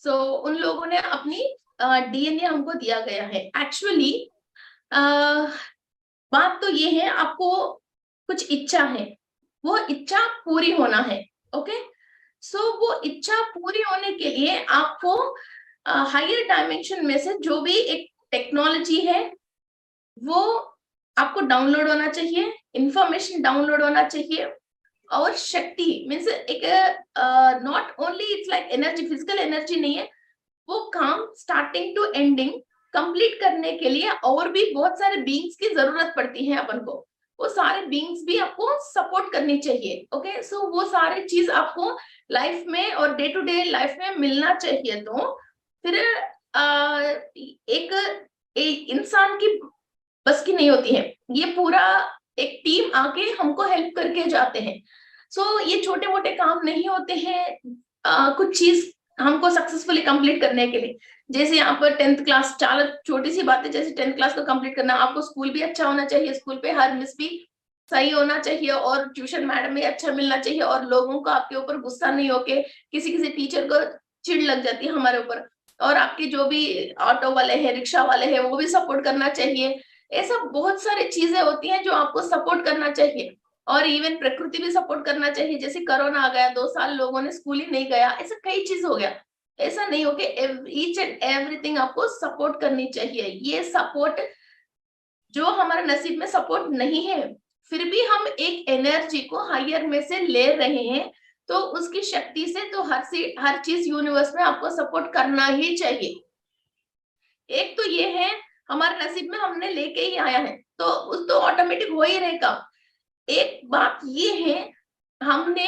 सो उन लोगों ने अपनी डीएनए हमको दिया गया है एक्चुअली। बात तो ये है, आपको कुछ इच्छा है, वो इच्छा पूरी होना है। ओके, सो वो इच्छा पूरी होने के लिए आपको हायर डायमेंशन में से जो भी एक टेक्नोलॉजी है वो आपको डाउनलोड होना चाहिए, इंफॉर्मेशन डाउनलोड होना चाहिए। और शक्ति मीन्स एक not only it's like energy, physical energy नहीं है, वो काम स्टार्टिंग टू एंडिंग कंप्लीट करने के लिए और भी बहुत सारे बीइंग्स की जरूरत पड़ती है अपन को। वो सारे बीइंग्स भी आपको सपोर्ट करनी चाहिए। ओके, सो वो सारे चीज आपको लाइफ में और डे टू डे लाइफ में मिलना चाहिए। तो फिर एक इंसान की बस की नहीं होती है, ये पूरा एक टीम आके हमको हेल्प करके जाते हैं। सो ये छोटे मोटे काम नहीं होते हैं कुछ चीज हमको सक्सेसफुली कंप्लीट करने के लिए। जैसे यहाँ पर 10th क्लास, चार छोटी सी बात है, जैसे 10th क्लास को कंप्लीट करना, आपको स्कूल भी अच्छा होना चाहिए, स्कूल पे हर मिस भी सही होना चाहिए और ट्यूशन मैडम भी अच्छा मिलना चाहिए और लोगों को आपके ऊपर गुस्सा नहीं होके, किसी किसी टीचर को चिढ़ लग जाती है हमारे ऊपर, और आपके जो भी ऑटो वाले हैं, रिक्शा वाले हैं, वो भी सपोर्ट करना चाहिए। ऐसा बहुत सारी चीजें होती हैं जो आपको सपोर्ट करना चाहिए। और इवन प्रकृति भी सपोर्ट करना चाहिए। जैसे कोरोना आ गया, 2 साल लोगों ने स्कूल ही नहीं गया, ऐसा कई चीज हो गया। ऐसा नहीं हो कि ईच एंड एवरीथिंग आपको सपोर्ट करनी चाहिए। ये सपोर्ट जो हमारे नसीब में सपोर्ट नहीं है, फिर भी हम एक एनर्जी को हायर में से ले रहे हैं, तो उसकी शक्ति से तो हर चीज यूनिवर्स में आपको सपोर्ट करना ही चाहिए। एक तो ये है, हमारे नसीब में हमने लेके ही आया है, तो उस तो ऑटोमेटिक हो ही रहेगा। एक बात ये है, हमने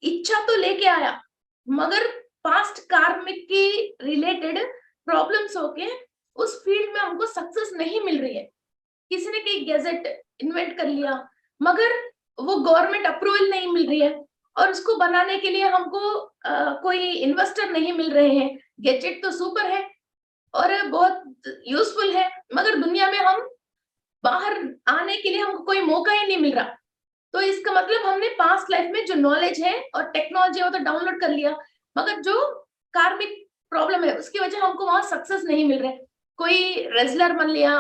इच्छा तो लेके आया, मगर पास्ट कार्मिक की रिलेटेड प्रॉब्लम्स होके उस फील्ड में हमको सक्सेस नहीं मिल रही है। किसी ने कोई गैजेट इन्वेंट कर लिया, मगर वो गवर्नमेंट अप्रूवल नहीं मिल रही है, और उसको बनाने के लिए हमको कोई इन्वेस्टर नहीं मिल रहे हैं। गैजेट तो सुपर है और बहुत यूजफुल है, मगर दुनिया में हम बाहर आने के लिए हमको कोई मौका ही नहीं मिल रहा। तो इसका मतलब हमने पास्ट लाइफ में जो नॉलेज है और टेक्नोलॉजी है वो तो डाउनलोड कर लिया, मगर जो कार्मिक प्रॉब्लम है उसकी वजह हमको वहां सक्सेस नहीं मिल रहे। कोई रेसलर बन लिया,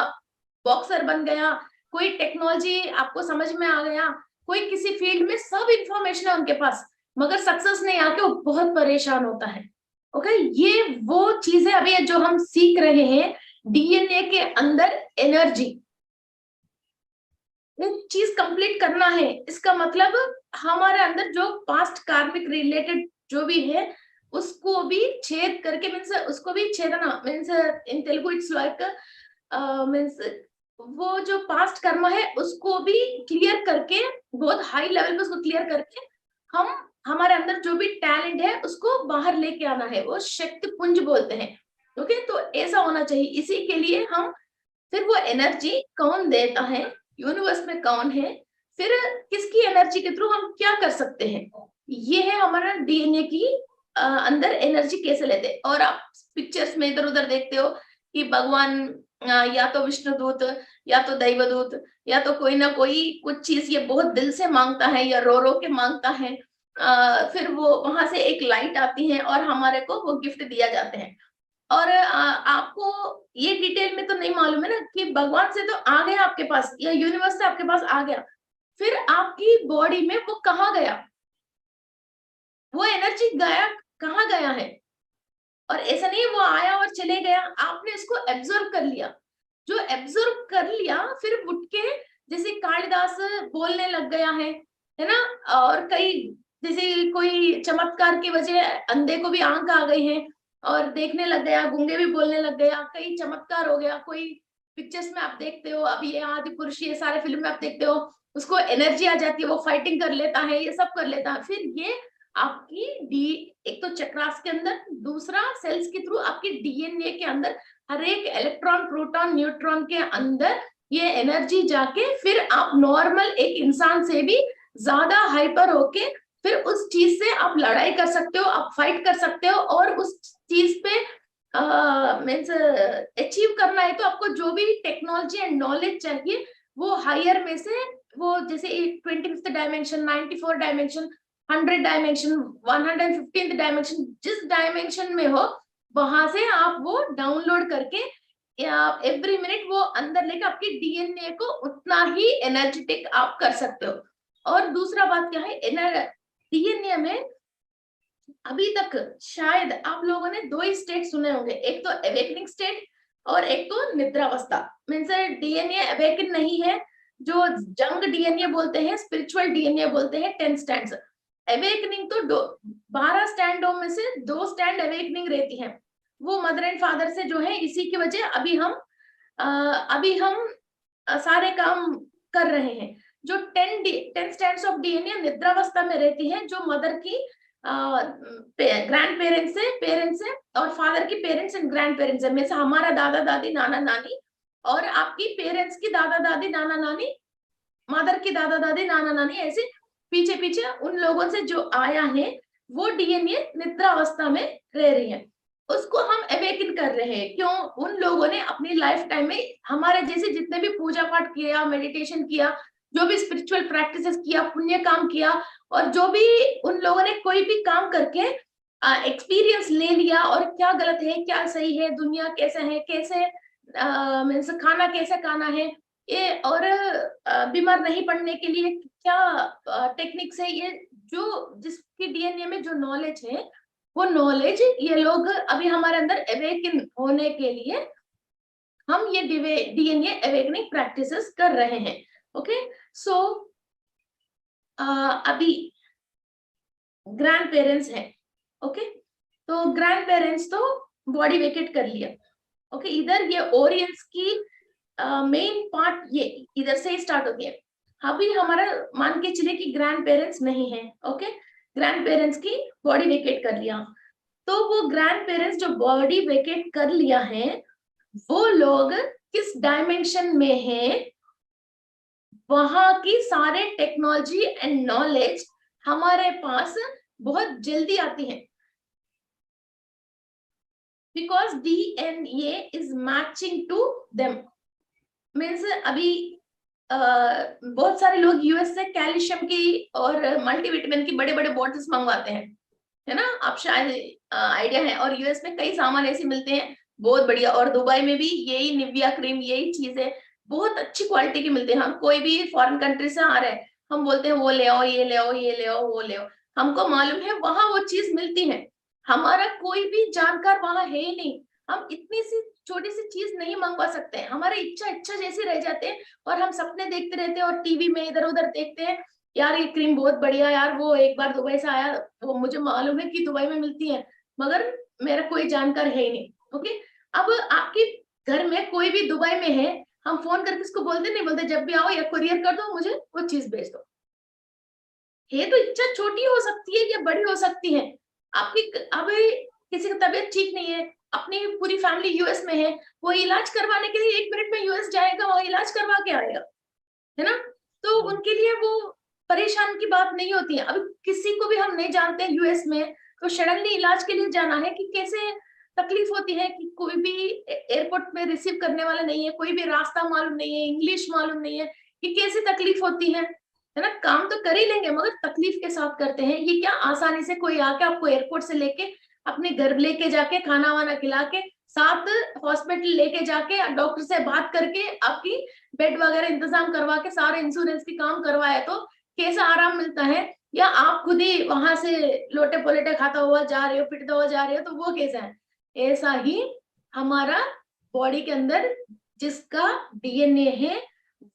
बॉक्सर बन गया, कोई टेक्नोलॉजी आपको समझ में आ गया, कोई किसी फील्ड में सब इंफॉर्मेशन है उनके पास, मगर सक्सेस नहीं आके वो बहुत परेशान होता है। ओके, ये वो चीजें अभी जो हम सीख रहे हैं, डीएनए के अंदर एनर्जी, एक चीज कंप्लीट करना है। इसका मतलब हमारे अंदर जो पास्ट कार्मिक रिलेटेड जो भी है उसको भी छेद करके, मीन्स उसको भी छेदना, means in Telugu it's like means वो जो पास्ट कर्म है उसको भी क्लियर करके, बहुत हाई लेवल पे उसको क्लियर करके हम हमारे अंदर जो भी टैलेंट है उसको बाहर लेके आना है, वो शक्ति पुंज बोलते हैं। ओके, तो ऐसा होना चाहिए। इसी के लिए हम, फिर वो एनर्जी कौन देता है, यूनिवर्स में कौन है, फिर किसकी एनर्जी के थ्रू हम क्या कर सकते हैं, ये है हमारा डीएनए की अंदर एनर्जी कैसे लेते हैं। और आप पिक्चर्स में इधर उधर देखते हो कि भगवान या तो विष्णुदूत या तो दैवदूत या तो कोई ना कोई कुछ चीज ये बहुत दिल से मांगता है या रो रो के मांगता है, फिर वो वहां से एक लाइट आती है और हमारे को वो गिफ्ट दिया जाते हैं। और आपको ये डिटेल में तो नहीं मालूम है ना कि भगवान से तो आ गया आपके पास या यूनिवर्स से आपके पास आ गया, फिर आपकी बॉडी में वो कहाँ गया, वो एनर्जी गया कहाँ गया है। और ऐसा नहीं वो आया और चले गया, आपने इसको एब्जॉर्ब कर लिया। जो एब्जॉर्ब कर लिया फिर उठ के, जैसे कालिदास बोलने लग गया है ना। और कई, जैसे कोई चमत्कार की वजह अंधे को भी आंख आ गई है और देखने लग गया, गूंगे भी बोलने लग गया, कई चमत्कार हो गया। कोई पिक्चर्स में आप देखते हो, अभी ये आदि पुरुष, ये सारे फिल्म में आप देखते हो, उसको एनर्जी आ जाती है, वो फाइटिंग कर लेता है, ये सब कर लेता है। फिर ये आपकी डी, एक तो चक्रास के अंदर, दूसरा सेल्स के थ्रू आपके डीएनए के अंदर, हर एक इलेक्ट्रॉन प्रोटॉन न्यूट्रॉन के अंदर ये एनर्जी जाके फिर आप नॉर्मल एक इंसान से भी ज्यादा हाइपर होके फिर उस चीज से आप लड़ाई कर सकते हो, आप फाइट कर सकते हो। और उस चीज पे मीन्स अचीव करना है तो आपको जो भी टेक्नोलॉजी एंड नॉलेज चाहिए वो हायर में से, वो जैसे 25th dimension, 94 dimension, 100 dimension, 115th dimension, जिस डायमेंशन में हो वहां से आप वो डाउनलोड करके एवरी मिनट वो अंदर लेके आपके डीएनए को उतना ही एनर्जेटिक आप कर सकते हो। और दूसरा बात क्या है, डीएनए में अभी तक शायद आप लोगों ने दो ही स्टेट सुने होंगे, एक तो अवेकनिंग स्टेट और एक तो निद्रावस्था। मीन्स डीएनए अवेकन नहीं है, जो जंग डीएनए बोलते हैं, स्पिरिचुअल डीएनए बोलते हैं 10 स्टैंड्स। अवेकनिंग तो 12 स्टैंडों में से 2 स्टैंड अवेकनिंग रहती है, वो मदर एंड फादर से जो है। इसी की वजह अभी हम सारे काम कर रहे हैं। जो 10 स्टैंड्स ऑफ डीएनए निद्रावस्था में रहती है, जो मदर की ग्रैंड पेरेंट्स है और फादर की पेरेंट्स एंड ग्रैंड पेरेंट्स है। में से हमारा दादा दादी नाना नानी और आपकी पेरेंट्स की दादा दादी नाना नानी, मदर की दादा दादी नाना नानी, ऐसे पीछे पीछे उन लोगों से जो आया है वो डीएनए निद्रावस्था में रह रही है, उसको हम अवेकन कर रहे हैं। क्यों? उन लोगों ने अपनी लाइफ टाइम में हमारे जैसे जितने भी पूजा पाठ किया, मेडिटेशन किया, जो भी स्पिरिचुअल प्रैक्टिसेस किया, पुण्य काम किया, और जो भी उन लोगों ने कोई भी काम करके एक्सपीरियंस ले लिया, और क्या गलत है क्या सही है, दुनिया कैसा है, कैसे मीन्स खाना कैसे खाना है ये, और बीमार नहीं पड़ने के लिए क्या टेक्निक्स है, ये जो जिसकी डीएनए में जो नॉलेज है, वो नॉलेज ये लोग अभी हमारे अंदर अवेकन होने के लिए हम ये डीएनए अवेकनिंग प्रैक्टिसेस कर रहे हैं। ओके, सो अभी ग्रैंड पेरेंट्स है। ओके, तो ग्रैंड पेरेंट्स तो बॉडी वेकेट कर लिया। ओके, इधर ये ओरियंस की मेन पार्ट ये इधर से स्टार्ट होती है। अभी हमारा मान के चले कि ग्रैंड पेरेंट्स नहीं है। ओके, ग्रैंड पेरेंट्स की बॉडी वेकेट कर लिया, तो वो ग्रैंड पेरेंट्स जो बॉडी वेकेट कर लिया है, वो लोग किस डायमेंशन में है, वहां की सारे टेक्नोलॉजी एंड नॉलेज हमारे पास बहुत जल्दी आती है, because DNA is matching to them. Means अभी बहुत सारे लोग यूएस से कैल्शियम की और मल्टीविटामिन की बड़े बड़े बॉटल्स मंगवाते हैं, है ना, आप शायद आइडिया है। और यूएस में कई सामान ऐसे मिलते हैं बहुत बढ़िया, और दुबई में भी यही निविया क्रीम, यही चीजें बहुत अच्छी क्वालिटी की मिलती है। हम कोई भी फॉरेन कंट्री से आ रहे हैं, हम बोलते हैं वो ले आओ, ये ले आओ, ये ले आओ, वो ले आओ, हमको मालूम है वहां वो चीज मिलती है। हमारा कोई भी जानकार वहां है ही नहीं, हम इतनी सी छोटी सी चीज नहीं मंगवा सकते हैं, हमारे इच्छा इच्छा जैसे रह जाते हैं, और हम सपने देखते रहते हैं और टीवी में इधर उधर देखते हैं, यार ये क्रीम बहुत बढ़िया, यार वो एक बार दुबई से आया, वो मुझे मालूम है कि दुबई में मिलती है, मगर मेरा कोई जानकार है ही नहीं। ओके, अब आपके घर में कोई भी दुबई में है, हम फोन करके उसको बोलते नहीं, बोलते जब भी आओ या कुरियर कर दो, मुझे वो चीज भेज दो। है तो इच्छा छोटी हो सकती है या बड़ी हो सकती है आपकी। अभी किसी की तबीयत ठीक नहीं है, अपनी पूरी फैमिली यूएस में है, वो इलाज करवाने के लिए 1 मिनट में यूएस जाएगा, वहां इलाज करवा के आएगा, है ना, तो उनके लिए वो परेशान की बात नहीं होती है। अभी किसी को भी हम नहीं जानते यूएस में, तो सडनली इलाज के लिए जाना है, कि कैसे तकलीफ होती है, कि कोई भी एयरपोर्ट में रिसीव करने वाला नहीं है, कोई भी रास्ता मालूम नहीं है, इंग्लिश मालूम नहीं है, कि कैसी तकलीफ होती है ना। काम तो कर ही लेंगे मगर तकलीफ के साथ करते हैं। ये क्या आसानी से कोई आके आपको एयरपोर्ट से लेके अपने घर लेके जाके खाना वाना खिला के साथ हॉस्पिटल लेके जाके डॉक्टर से बात करके आपकी बेड वगैरह इंतजाम करवा के सारे इंश्योरेंस की काम करवाए, तो कैसा आराम मिलता है। या आप खुद ही वहां से लोटे पोलेटे खाता हुआ जा रहे हो, पिटता हुआ जा रहे हो, तो वो कैसा है। ऐसा ही हमारा बॉडी के अंदर जिसका डीएनए है,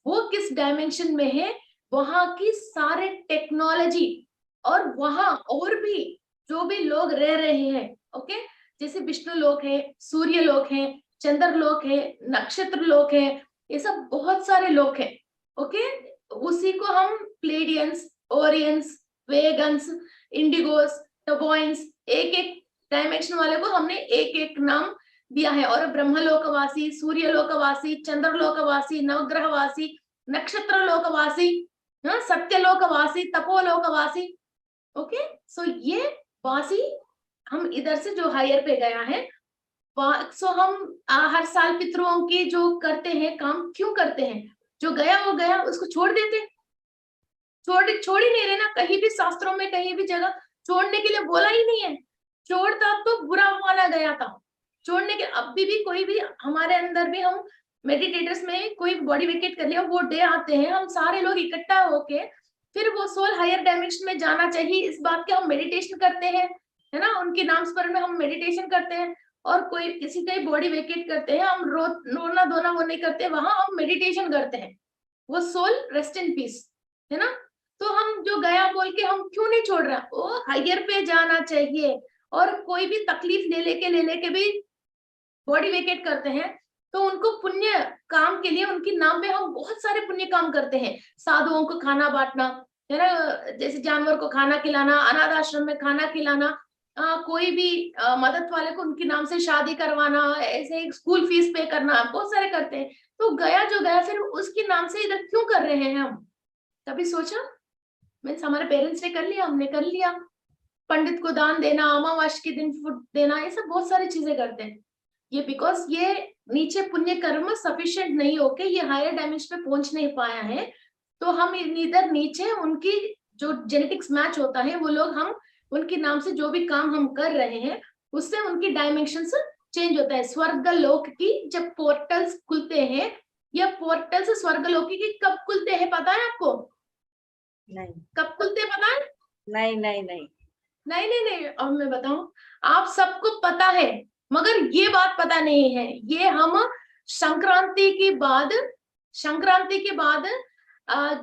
वो किस डायमेंशन में है, वहां की सारे टेक्नोलॉजी, और वहां और भी जो भी लोग रह रहे हैं, ओके, जैसे विष्णु लोक है, सूर्य लोक है, चंद्र लोक है, नक्षत्र लोक है, ये सब बहुत सारे लोक हैं। ओके, उसी को हम प्लेडियंस, ओरियंस, वेगन्स, इंडिगोस, टबॉइंस, एक एक डायमेंशन वाले को हमने एक एक नाम दिया है। और ब्रह्मलोकवासी, सूर्य लोकवासी, चंद्र लोकवासी, नवग्रहवासी, नक्षत्र लोकवासी, सत्यलोकवासी, तपोलोकवासी। ओके, सो ये वासी हम इधर से जो हायर पे गया है, सो हम हर साल पितरों के जो करते हैं काम, क्यों करते हैं, जो गया वो गया, उसको छोड़ देते, छोड़ ही नहीं रहे ना, कहीं भी शास्त्रों में कहीं भी जगह छोड़ने के लिए बोला ही नहीं है। छोड़ता तो बुरा माना गया था, छोड़ने के अब भी कोई भी हमारे अंदर भी, हम मेडिटेटर्स में कोई बॉडी वेकेट कर लिया, वो डे आते हैं हम सारे लोग इकट्ठा होके फिर वो सोल हायर डायमेंशन में जाना चाहिए, इस बात के हम मेडिटेशन करते हैं, है ना, उनके नाम स्मरण में हम मेडिटेशन करते हैं। और कोई किसी का बॉडी वेकेट करते हैं, हम रोना धोना वो नहीं करते, वहां हम मेडिटेशन करते हैं, वो सोल रेस्ट इन पीस, है ना। तो हम जो गया बोल के हम क्यों नहीं छोड़ रहे, वो हायर पे जाना चाहिए। और कोई भी तकलीफ ले लेके भी बॉडी वेकेट करते हैं, तो उनको पुण्य काम के लिए उनके नाम पे हम बहुत सारे पुण्य काम करते हैं। साधुओं को खाना बांटना, है ना, जैसे जानवर को खाना खिलाना, अनाथ आश्रम में खाना खिलाना, कोई भी मदद वाले को उनके नाम से शादी करवाना, ऐसे स्कूल फीस पे करना, बहुत सारे करते हैं। तो गया जो गया फिर उसके नाम से इधर क्यों कर रहे हैं हम, कभी सोचा? मीन्स हमारे पेरेंट्स ने कर लिया, हमने कर लिया। पंडित को दान देना, अमावस्या के दिन फूट देना, ये सब बहुत सारी चीजें करते हैं। ये बिकॉज ये नीचे पुण्य कर्म सफिशिएंट नहीं होके ये हायर डायमेंशन पे पहुंच नहीं पाया है, तो हम इधर नीचे उनकी जो जेनेटिक्स मैच होता है वो लोग हम उनके नाम से जो भी काम हम कर रहे हैं उससे उनकी डायमेंशन चेंज होता है। स्वर्ग लोक की जब पोर्टल्स खुलते हैं, या पोर्टल्स स्वर्ग लोक की कब खुलते हैं पता है आपको? नहीं। कब खुलते हैं पता है? नहीं नहीं नहीं नहीं नहीं नहीं, अब मैं बताऊं, आप सबको पता है मगर ये बात पता नहीं है। ये हम संक्रांति के बाद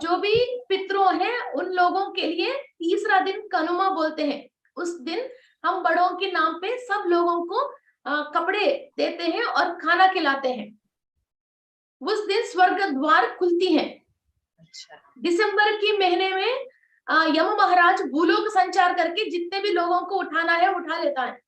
जो भी पितरों हैं उन लोगों के लिए तीसरा दिन कनुमा बोलते हैं। उस दिन हम बड़ों के नाम पे सब लोगों को कपड़े देते हैं और खाना खिलाते हैं। उस दिन स्वर्ग द्वार खुलती हैं। अच्छा। दिसंबर के महीने में यम महाराज भूलोक संचार करके जितने भी लोगों को उठाना है उठा लेता है।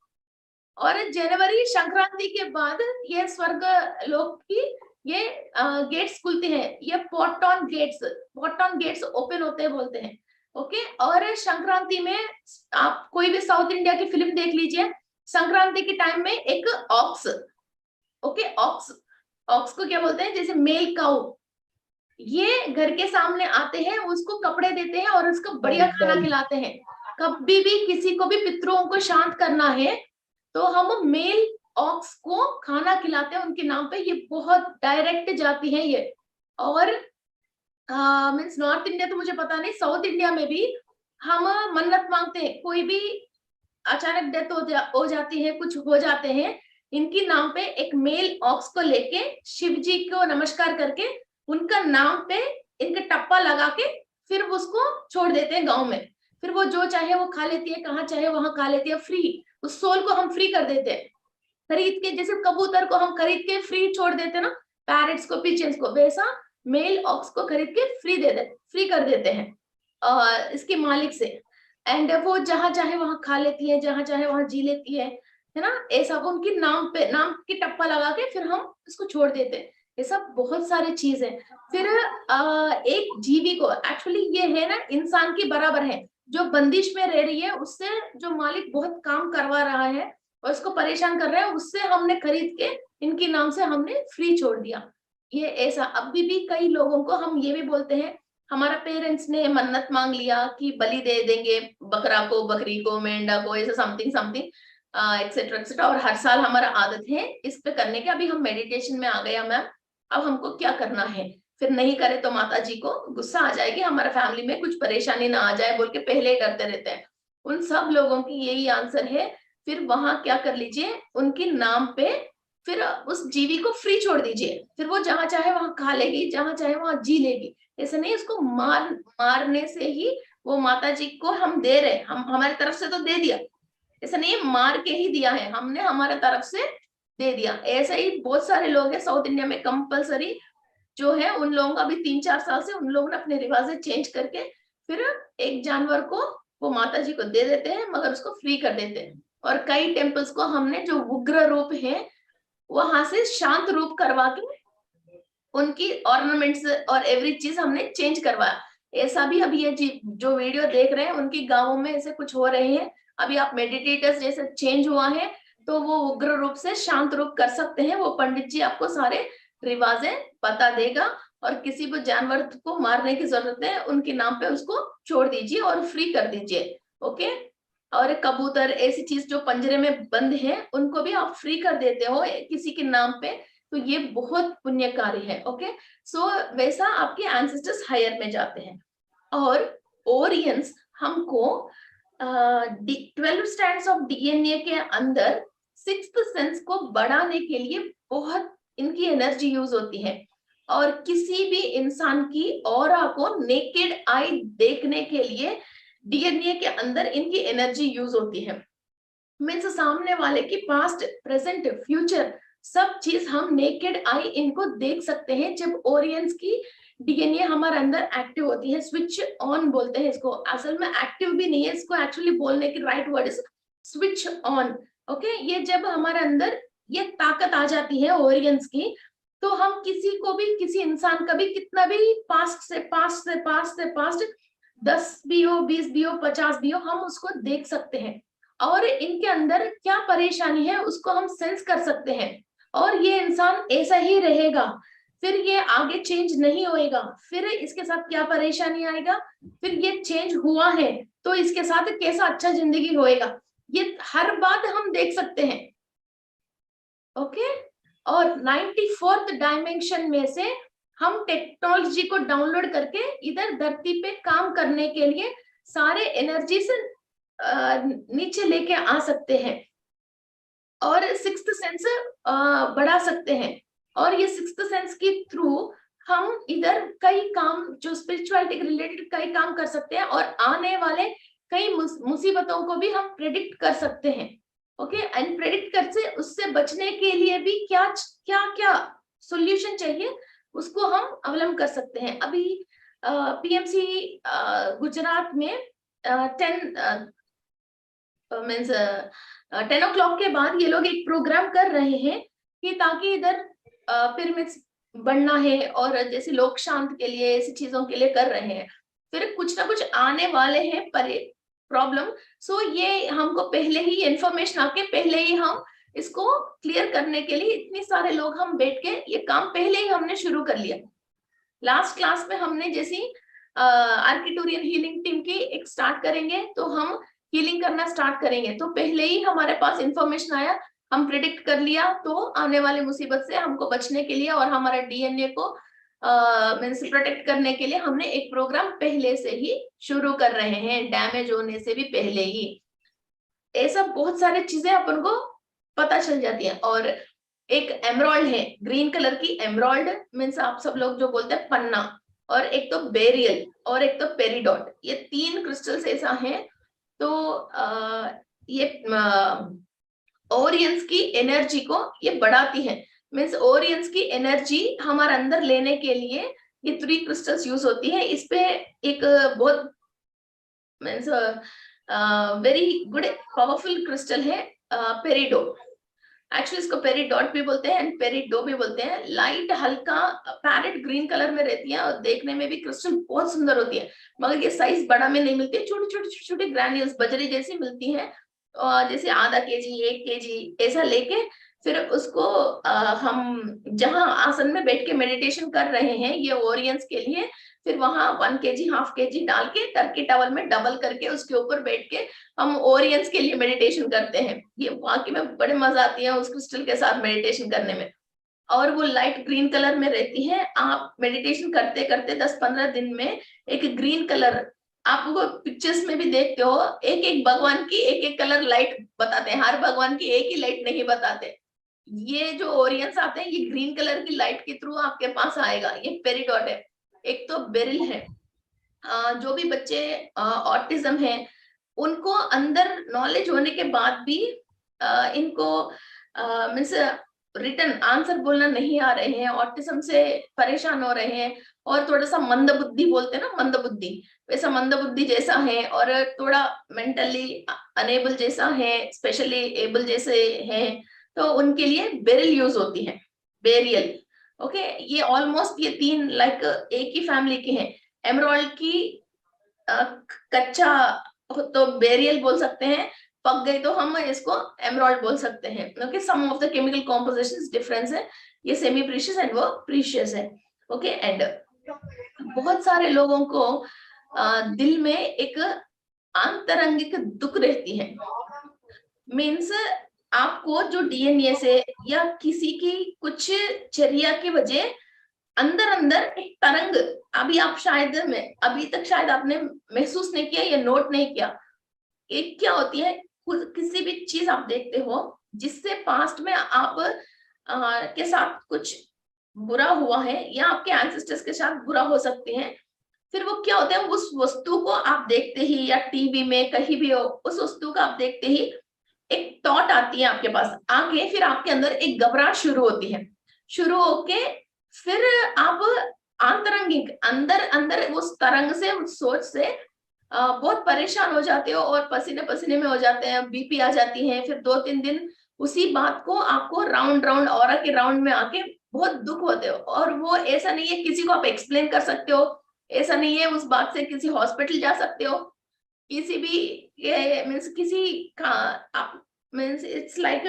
और जनवरी संक्रांति के बाद ये स्वर्ग लोक की ये गेट्स खुलते हैं, ये पोर्टॉन गेट्स ओपन होते हैं बोलते हैं। ओके, और संक्रांति में आप कोई भी साउथ इंडिया की फिल्म देख लीजिए, संक्रांति के टाइम में एक ऑक्स, ओके, ऑक्स को क्या बोलते हैं, जैसे मेल काउ, ये घर के सामने आते हैं, उसको कपड़े देते हैं और उसको बढ़िया खाना खिलाते हैं। कभी भी किसी को भी पितरों को शांत करना है तो हम मेल ऑक्स को खाना खिलाते हैं उनके नाम पे। ये बहुत डायरेक्ट जाती है ये। और मीन्स नॉर्थ इंडिया तो मुझे पता नहीं, साउथ इंडिया में भी हम मन्नत मांगते हैं, कोई भी अचानक डेथ हो जाती है, कुछ हो जाते हैं, इनकी नाम पे एक मेल ऑक्स को लेके शिव जी को नमस्कार करके उनका नाम पे इनके टप्पा लगा के फिर उसको छोड़ देते हैं गांव में। फिर वो जो चाहे वो खा लेती है, कहाँ चाहे वहां खा लेती है, फ्री। उस सोल को हम फ्री कर देते हैं खरीद के, जैसे कबूतर को हम खरीद के फ्री छोड़ देते ना, पैरेट्स को, पिजन्स को, वैसा मेल ऑक्स को खरीद के फ्री कर देते हैं इसके मालिक से। एंड वो जहां चाहे वहां खा लेती है, जहां चाहे वहां जी लेती है ना। ऐसा उनके नाम पे नाम की टप्पा लगा के फिर हम इसको छोड़ देते हैं। ये सब बहुत सारे चीज है। फिर एक जीवी को एक्चुअली ये है ना इंसान की बराबर है, जो बंदिश में रह रही है उससे जो मालिक बहुत काम करवा रहा है और उसको परेशान कर रहा है, उससे हमने खरीद के इनके नाम से हमने फ्री छोड़ दिया। ये ऐसा अभी भी कई लोगों को हम ये भी बोलते हैं, हमारा पेरेंट्स ने मन्नत मांग लिया कि बलि दे देंगे बकरा को, बकरी को, मेंढा को, ऐसा समथिंग समथिंग एक्सेट्रा एक्सेट्रा, और हर साल हमारा आदत है इस पे करने के। अभी हम मेडिटेशन में आ गया मैम, अब हमको क्या करना है, फिर नहीं करे तो माता जी को गुस्सा आ जाएगी, हमारा फैमिली में कुछ परेशानी ना आ जाए बोल के पहले ही करते रहते हैं। उन सब लोगों की यही आंसर है। फिर वहां क्या कर लीजिए, उनके नाम पे फिर उस जीवी को फ्री छोड़ दीजिए, फिर वो जहां चाहे वहां खा लेगी, जहां चाहे वहां जी लेगी। ऐसा नहीं उसको मारने से ही वो माता जी को हम दे रहे, हम हमारी तरफ से तो दे दिया, ऐसा नहीं मार के ही दिया है हमने, हमारे तरफ से दे दिया। ऐसा ही बहुत सारे लोग हैं साउथ इंडिया में, कंपलसरी जो है उन लोगों का भी 3-4 साल से उन लोगों ने अपने रिवाजें चेंज करके फिर एक जानवर को वो माता जी को दे देते हैं, मगर उसको फ्री कर देते हैं। और कई टेम्पल्स को हमने जो उग्र रूप है वहां से शांत रूप करवा के उनकी ऑर्नामेंट्स और एवरी चीज हमने चेंज करवाया। ऐसा भी अभी ये जो वीडियो देख रहे हैं उनकी गांवों में ऐसे कुछ हो रहे हैं। अभी आप मेडिटेटर्स जैसे चेंज हुआ है तो वो उग्र रूप से शांत रूप कर सकते हैं। वो पंडित जी आपको सारे रिवाजें बता देगा। और किसी को जानवर को मारने की जरूरत है, उनके नाम पे उसको छोड़ दीजिए और फ्री कर दीजिए। ओके, और कबूतर ऐसी चीज जो पंजरे में बंद है उनको भी आप फ्री कर देते हो किसी के नाम पे, तो ये बहुत पुण्यकारी है। ओके, सो वैसा आपके एंसेस्टर्स हायर में जाते हैं। और ओरियंस हमको 12 स्ट्रैंड्स ऑफ डीएनए के अंदर सिक्स्थ सेंस को बढ़ाने के लिए बहुत इनकी एनर्जी यूज होती है। और किसी भी इंसान की ऑरा को नेकेड आई देखने के लिए डीएनए के अंदर इनकी एनर्जी यूज होती है। मीन्स सामने वाले की पास्ट प्रेजेंट फ्यूचर सब चीज हम नेकेड आई इनको देख सकते हैं जब ओरियंस की डीएनए हमारे अंदर एक्टिव होती है। स्विच ऑन बोलते हैं इसको, असल में एक्टिव भी नहीं है, इसको एक्चुअली बोलने की right word is switch on. Okay, ये जब हमारे अंदर ये ताकत आ जाती है ओरियंस की, तो हम किसी को भी, किसी इंसान का भी कितना भी पास्ट से 10 भी हो, 20 भी हो, 50 भी हो, हम उसको देख सकते हैं और इनके अंदर क्या परेशानी है उसको हम सेंस कर सकते हैं। और ये इंसान ऐसा ही रहेगा, फिर ये आगे चेंज नहीं होएगा, फिर इसके साथ क्या परेशानी आएगा, फिर ये चेंज हुआ है तो इसके साथ कैसा अच्छा जिंदगी होएगा, ये हर बात हम देख सकते हैं। ओके, और 94th डायमेंशन में से हम टेक्नोलॉजी को डाउनलोड करके इधर धरती पे काम करने के लिए सारे एनर्जी से नीचे लेके आ सकते हैं और सिक्स्थ सेंस बढ़ा सकते हैं। और ये सिक्स्थ सेंस के थ्रू हम इधर कई काम जो स्पिरिचुअलिटी के रिलेटेड कई काम कर सकते हैं और आने वाले कई मुसीबतों को भी हम प्रेडिक्ट कर सकते हैं। ओके, एंड प्रेडिक्ट कर से उससे बचने के लिए भी क्या क्या क्या सॉल्यूशन चाहिए उसको हम अवलंब कर सकते हैं। अभी पीएमसी गुजरात में 10 o'clock के बाद ये लोग एक प्रोग्राम कर रहे हैं कि ताकि इधर पिरामिड्स बनना है और जैसे लोक शांत के लिए ऐसी चीजों के लिए कर रहे हैं, फिर कुछ ना कुछ आने वाले हैं प्रॉब्लम। सो ये हमको पहले ही इंफॉर्मेशन आके पहले ही हम इसको क्लियर करने के लिए इतने सारे लोग हम बैठ के ये काम पहले ही हमने शुरू कर लिया। लास्ट क्लास में हमने जैसी आर्किटोरियन हीलिंग टीम की एक स्टार्ट करेंगे तो हम हीलिंग करना स्टार्ट करेंगे, तो पहले ही हमारे पास इंफॉर्मेशन आया, हम प्रिडिक्ट कर लिया, तो आने वाली मुसीबत से हमको बचने के लिए और हमारा डीएनए को मींस प्रोटेक्ट करने के लिए हमने एक प्रोग्राम पहले से ही शुरू कर रहे हैं, डैमेज होने से भी पहले ही। ऐसा बहुत सारी चीजें अपन को पता चल जाती है। और एक एमराल्ड है, ग्रीन कलर की एमराल्ड मीन्स आप सब लोग जो बोलते हैं पन्ना, और एक तो बेरियल और एक तो पेरिडॉट, ये 3 क्रिस्टल्स ऐसा है। तो ये ओरियंस की एनर्जी को ये बढ़ाती है। मीन्स ओरियंस की एनर्जी हमारे अंदर लेने के लिए ये 3 क्रिस्टल्स यूज होती है। इस पे एक बहुत means very good powerful crystal है पेरिडो। एक्चुअली इसको पेरिडॉट भी बोलते हैं एंड पेरिडो भी बोलते हैं। लाइट हल्का पैरेट ग्रीन कलर में रहती है और देखने में भी क्रिस्टल बहुत सुंदर होती है, मगर ये साइज बड़ा में नहीं मिलती है, छोटे ग्रैन्यूल्स बजरी जैसी मिलती है। और जैसे आधा केजी 1 केजी ऐसा लेके फिर उसको हम जहां आसन में बैठ के मेडिटेशन कर रहे हैं ये ओरियंस के लिए, फिर वहां 1 केजी हाफ केजी डाल के टर्की टॉवल में डबल करके उसके ऊपर बैठ के हम ओरियंस के लिए मेडिटेशन करते हैं। ये वाकई में बड़े मजा आती है उस क्रिस्टल के साथ मेडिटेशन करने में। और वो लाइट ग्रीन कलर में रहती है। आप मेडिटेशन करते करते 10-15 दिन में एक ग्रीन कलर, आप वो पिक्चर्स में भी देखते हो, एक एक भगवान की एक एक कलर लाइट बताते हैं, हर भगवान की एक ही लाइट नहीं बताते। ये जो ओरियंस आते हैं ये ग्रीन कलर की लाइट के थ्रू आपके पास आएगा। ये पेरिडॉट है। एक तो बेरिल है। जो भी बच्चे ऑटिज्म है उनको अंदर नॉलेज होने के बाद भी इनको मीन्स रिटर्न आंसर बोलना नहीं आ रहे हैं, ऑटिज्म से परेशान हो रहे हैं और थोड़ा सा मंद बुद्धि बोलते हैं ना, मंद बुद्धि, वैसा मंद बुद्धि जैसा है और थोड़ा मेंटली अनेबल जैसा है, स्पेशली एबल जैसे हैं, तो उनके लिए बेरिल यूज होती है, बेरियल। ओके, ये ऑलमोस्ट ये 3 लाइक एक ही फैमिली के हैं। एमराल्ड की कच्चा तो बेरियल बोल सकते हैं, पक गई तो हम इसको एमराल्ड बोल सकते हैं। Okay, some of the chemical compositions difference है, ये सेमी प्रीशियस एंड वो प्रीशियस है। ओके, एंड बहुत सारे लोगों को दिल में एक आंतरंगिक दुख रहती है। मीन्स आपको जो डीएनए से या किसी की कुछ चर्या की वजह अंदर अंदर एक तरंग, अभी आप शायद में अभी तक शायद आपने महसूस नहीं किया या नोट नहीं किया, एक क्या होती है, किसी भी चीज आप देखते हो जिससे पास्ट में आप के साथ कुछ बुरा हुआ है या आपके एंसेस्टर्स के साथ बुरा हो सकते हैं, फिर वो क्या होता है, उस वस्तु को आप देखते ही या टीवी में कहीं भी हो, उस वस्तु को आप देखते ही एक थॉट आती है आपके पास, आके फिर आपके अंदर एक घबराहट शुरू होती है, शुरू होके फिर आप आंतरंगिक अंदर अंदर उस तरंग से, उस सोच से बहुत परेशान हो जाते हो और पसीने पसीने में हो जाते हैं, बीपी आ जाती है, फिर 2-3 दिन उसी बात को आपको राउंड राउंड ऑरा के राउंड में आके बहुत दुख होते हो। और वो ऐसा नहीं है किसी को आप एक्सप्लेन कर सकते हो, ऐसा नहीं है उस बात से किसी हॉस्पिटल जा सकते हो, किसी भी ये मीन्स किसी का आप मीन्स इट्स लाइक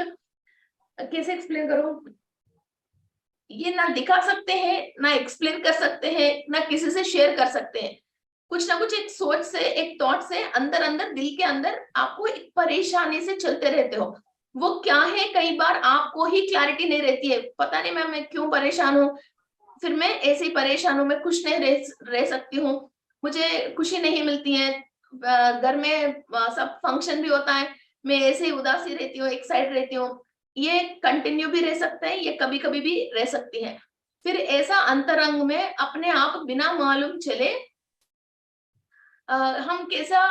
कैसे एक्सप्लेन करूं, ये ना दिखा सकते हैं, ना एक्सप्लेन कर सकते हैं, ना किसी से शेयर कर सकते हैं, कुछ ना कुछ एक सोच से, एक थॉट से अंदर अंदर दिल के अंदर आपको एक परेशानी से चलते रहते हो। वो क्या है, कई बार आपको ही क्लैरिटी नहीं रहती है, पता नहीं मैं क्यों परेशान हूँ, फिर मैं ऐसे ही परेशान हूँ, मैं खुश नहीं रह सकती हूँ, मुझे खुशी नहीं मिलती है, घर में सब फंक्शन भी होता है, मैं ऐसे ही उदासी रहती हूँ, एक साइड रहती हूँ, ये कंटिन्यू भी रह सकता है, ये कभी कभी भी रह सकती है। फिर ऐसा अंतरंग में अपने आप बिना मालूम चले हम कैसा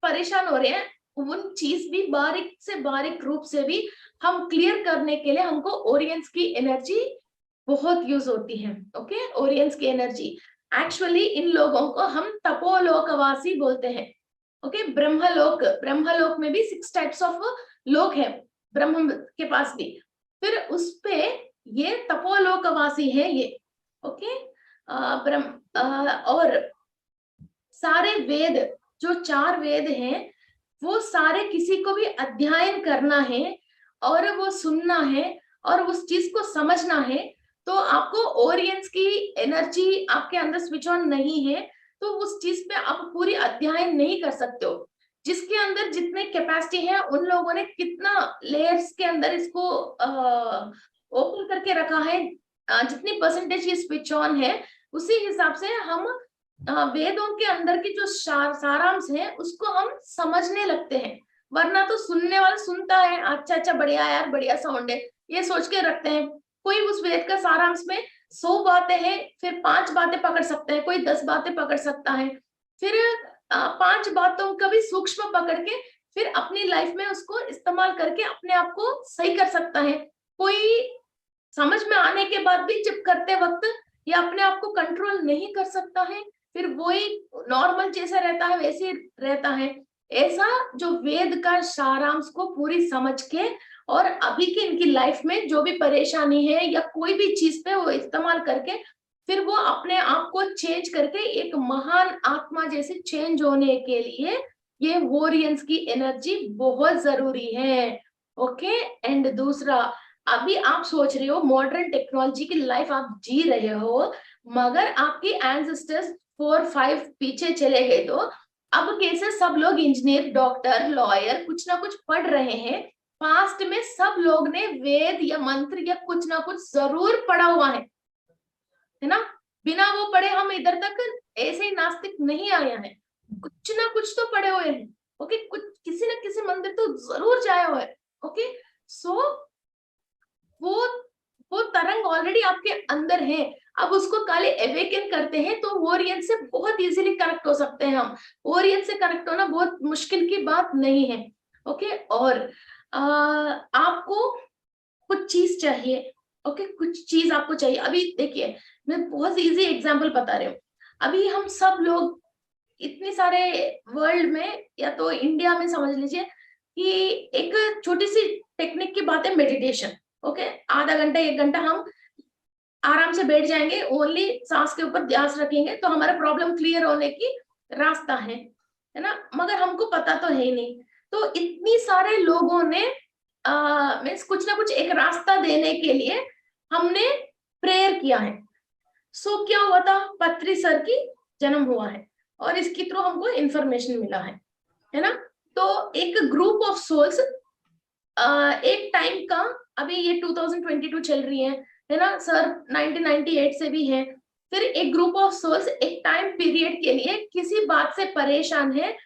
परेशान हो रहे हैं, उन चीज भी बारीक से बारीक रूप से भी हम क्लियर करने के लिए हमको ओरियंस की एनर्जी बहुत यूज होती है। ओके, ओरियंस की एनर्जी एक्चुअली इन लोगों को हम तपोलोकवासी बोलते हैं। ओके, ब्रह्मलोक, ब्रह्मलोक में भी 6 टाइप्स ऑफ लोक है ब्रह्म के पास भी, फिर उस पे ये तपोलोकवासी है ये। ओके, ब्रह्म और सारे वेद, जो 4 वेद हैं, वो सारे किसी को भी अध्ययन करना है और वो सुनना है और उस चीज को समझना है, तो आपको ओरियंस की एनर्जी आपके अंदर स्विच ऑन नहीं है तो उस चीज पे आप पूरी अध्ययन नहीं कर सकते हो। जिसके अंदर जितने कैपेसिटी है, उन लोगों ने कितना लेयर्स के अंदर इसको ओपन करके रखा है, जितनी परसेंटेज ये स्विच ऑन है, उसी हिसाब से हम वेदों के अंदर की जो सारांश है उसको हम समझने लगते हैं। वरना तो सुनने वाला सुनता है, अच्छा अच्छा बढ़िया यार, बढ़िया साउंड है, ये सोच के रखते हैं। कोई उस वेद का सारांश में 100 बातें हैं, फिर 5 बातें पकड़ सकता है, कोई 10 बातें पकड़ सकता है, फिर 5 बातों का भी सूक्ष्म पकड़ के फिर अपनी लाइफ में उसको इस्तेमाल करके अपने आप को सही कर सकता है। कोई समझ में आने के बाद भी जब करते वक्त या अपने आप को कंट्रोल नहीं कर सकता है, फिर वही नॉर्मल जैसा रहता है वैसे रहता है। ऐसा जो वेद का सारांश को पूरी समझ के और अभी की इनकी लाइफ में जो भी परेशानी है या कोई भी चीज पे वो इस्तेमाल करके फिर वो अपने आप को चेंज करके एक महान आत्मा जैसे चेंज होने के लिए ये वॉरियंस की एनर्जी बहुत जरूरी है। ओके, एंड दूसरा, अभी आप सोच रहे हो मॉडर्न टेक्नोलॉजी की लाइफ आप जी रहे हो, मगर आपके एंसेस्टर्स 4-5 पीछे चले गए, तो अब कैसे सब लोग इंजीनियर, डॉक्टर, लॉयर कुछ ना कुछ पढ़ रहे हैं। पास्ट में सब लोग ने वेद या मंत्र या कुछ ना कुछ जरूर पढ़ा हुआ है ना, बिना वो पढ़े हम इधर तक ऐसे ही नास्तिक नहीं आया है, कुछ ना कुछ तो पढ़े हुए हैं। ओके, कुछ किसी ना किसी मंदिर तो जरूर जाए हुए। ओके, सो वो वो तरंग ऑलरेडी आपके अंदर है, अब उसको काले अवेकन करते हैं तो ओरियन से बहुत इजीली कनेक्ट हो सकते हैं हम। ओरियन से कनेक्ट होना बहुत मुश्किल की बात नहीं है। ओके, और आपको कुछ चीज चाहिए। ओके, कुछ चीज आपको चाहिए। अभी देखिए, मैं बहुत इजी एग्जांपल बता रही हूँ। अभी हम सब लोग इतने सारे वर्ल्ड में या तो इंडिया में समझ लीजिए कि एक छोटी सी टेक्निक की बात है, मेडिटेशन। ओके, आधा घंटा 1 घंटा हम आराम से बैठ जाएंगे, ओनली सांस के ऊपर ध्यान रखेंगे तो हमारा प्रॉब्लम क्लियर होने की रास्ता है ना, मगर हमको पता तो है ही नहीं। तो इतनी सारे लोगों ने मीन्स कुछ ना कुछ एक रास्ता देने के लिए हमने प्रेयर किया है। सो क्या हुआ था, पत्री सर की जन्म हुआ है और इसके थ्रू हमको इंफॉर्मेशन मिला है है ना। तो एक ग्रुप ऑफ सोल्स एक टाइम का, अभी ये 2022 चल रही है ना सर, 1998 से भी है। फिर एक ग्रुप ऑफ सोल्स एक टाइम पीरियड के लिए किसी बात से परेशान है,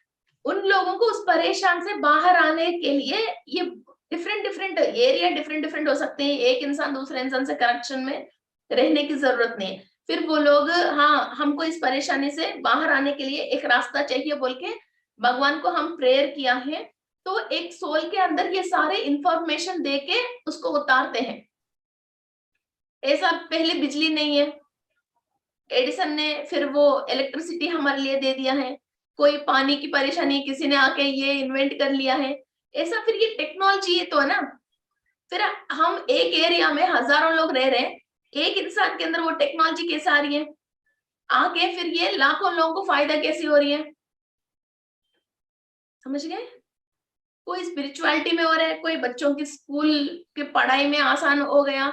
उन लोगों को उस परेशान से बाहर आने के लिए, ये different different area different different हो सकते हैं, एक इंसान दूसरे इंसान से कनेक्शन में रहने की जरूरत नहीं है। फिर वो लोग, हाँ हमको इस परेशानी से बाहर आने के लिए एक रास्ता चाहिए बोल के भगवान को हम प्रेयर किया है, तो एक सोल के अंदर ये सारे इंफॉर्मेशन दे के उसको उतारते हैं। ऐसा पहले बिजली नहीं है, एडिसन ने फिर वो इलेक्ट्रिसिटी हमारे लिए दे दिया है। कोई पानी की परेशानी, किसी ने आके ये इन्वेंट कर लिया है, ऐसा फिर ये टेक्नोलॉजी तो है ना। फिर हम एक एरिया में हजारों लोग रह रहे हैं, एक इंसान के अंदर वो टेक्नोलॉजी कैसे आ रही है आके, फिर ये लाखों लोगों को फायदा कैसे हो रही है, समझ गए। कोई स्पिरिचुअलिटी में हो रहा है, कोई बच्चों की स्कूल के पढ़ाई में आसान हो गया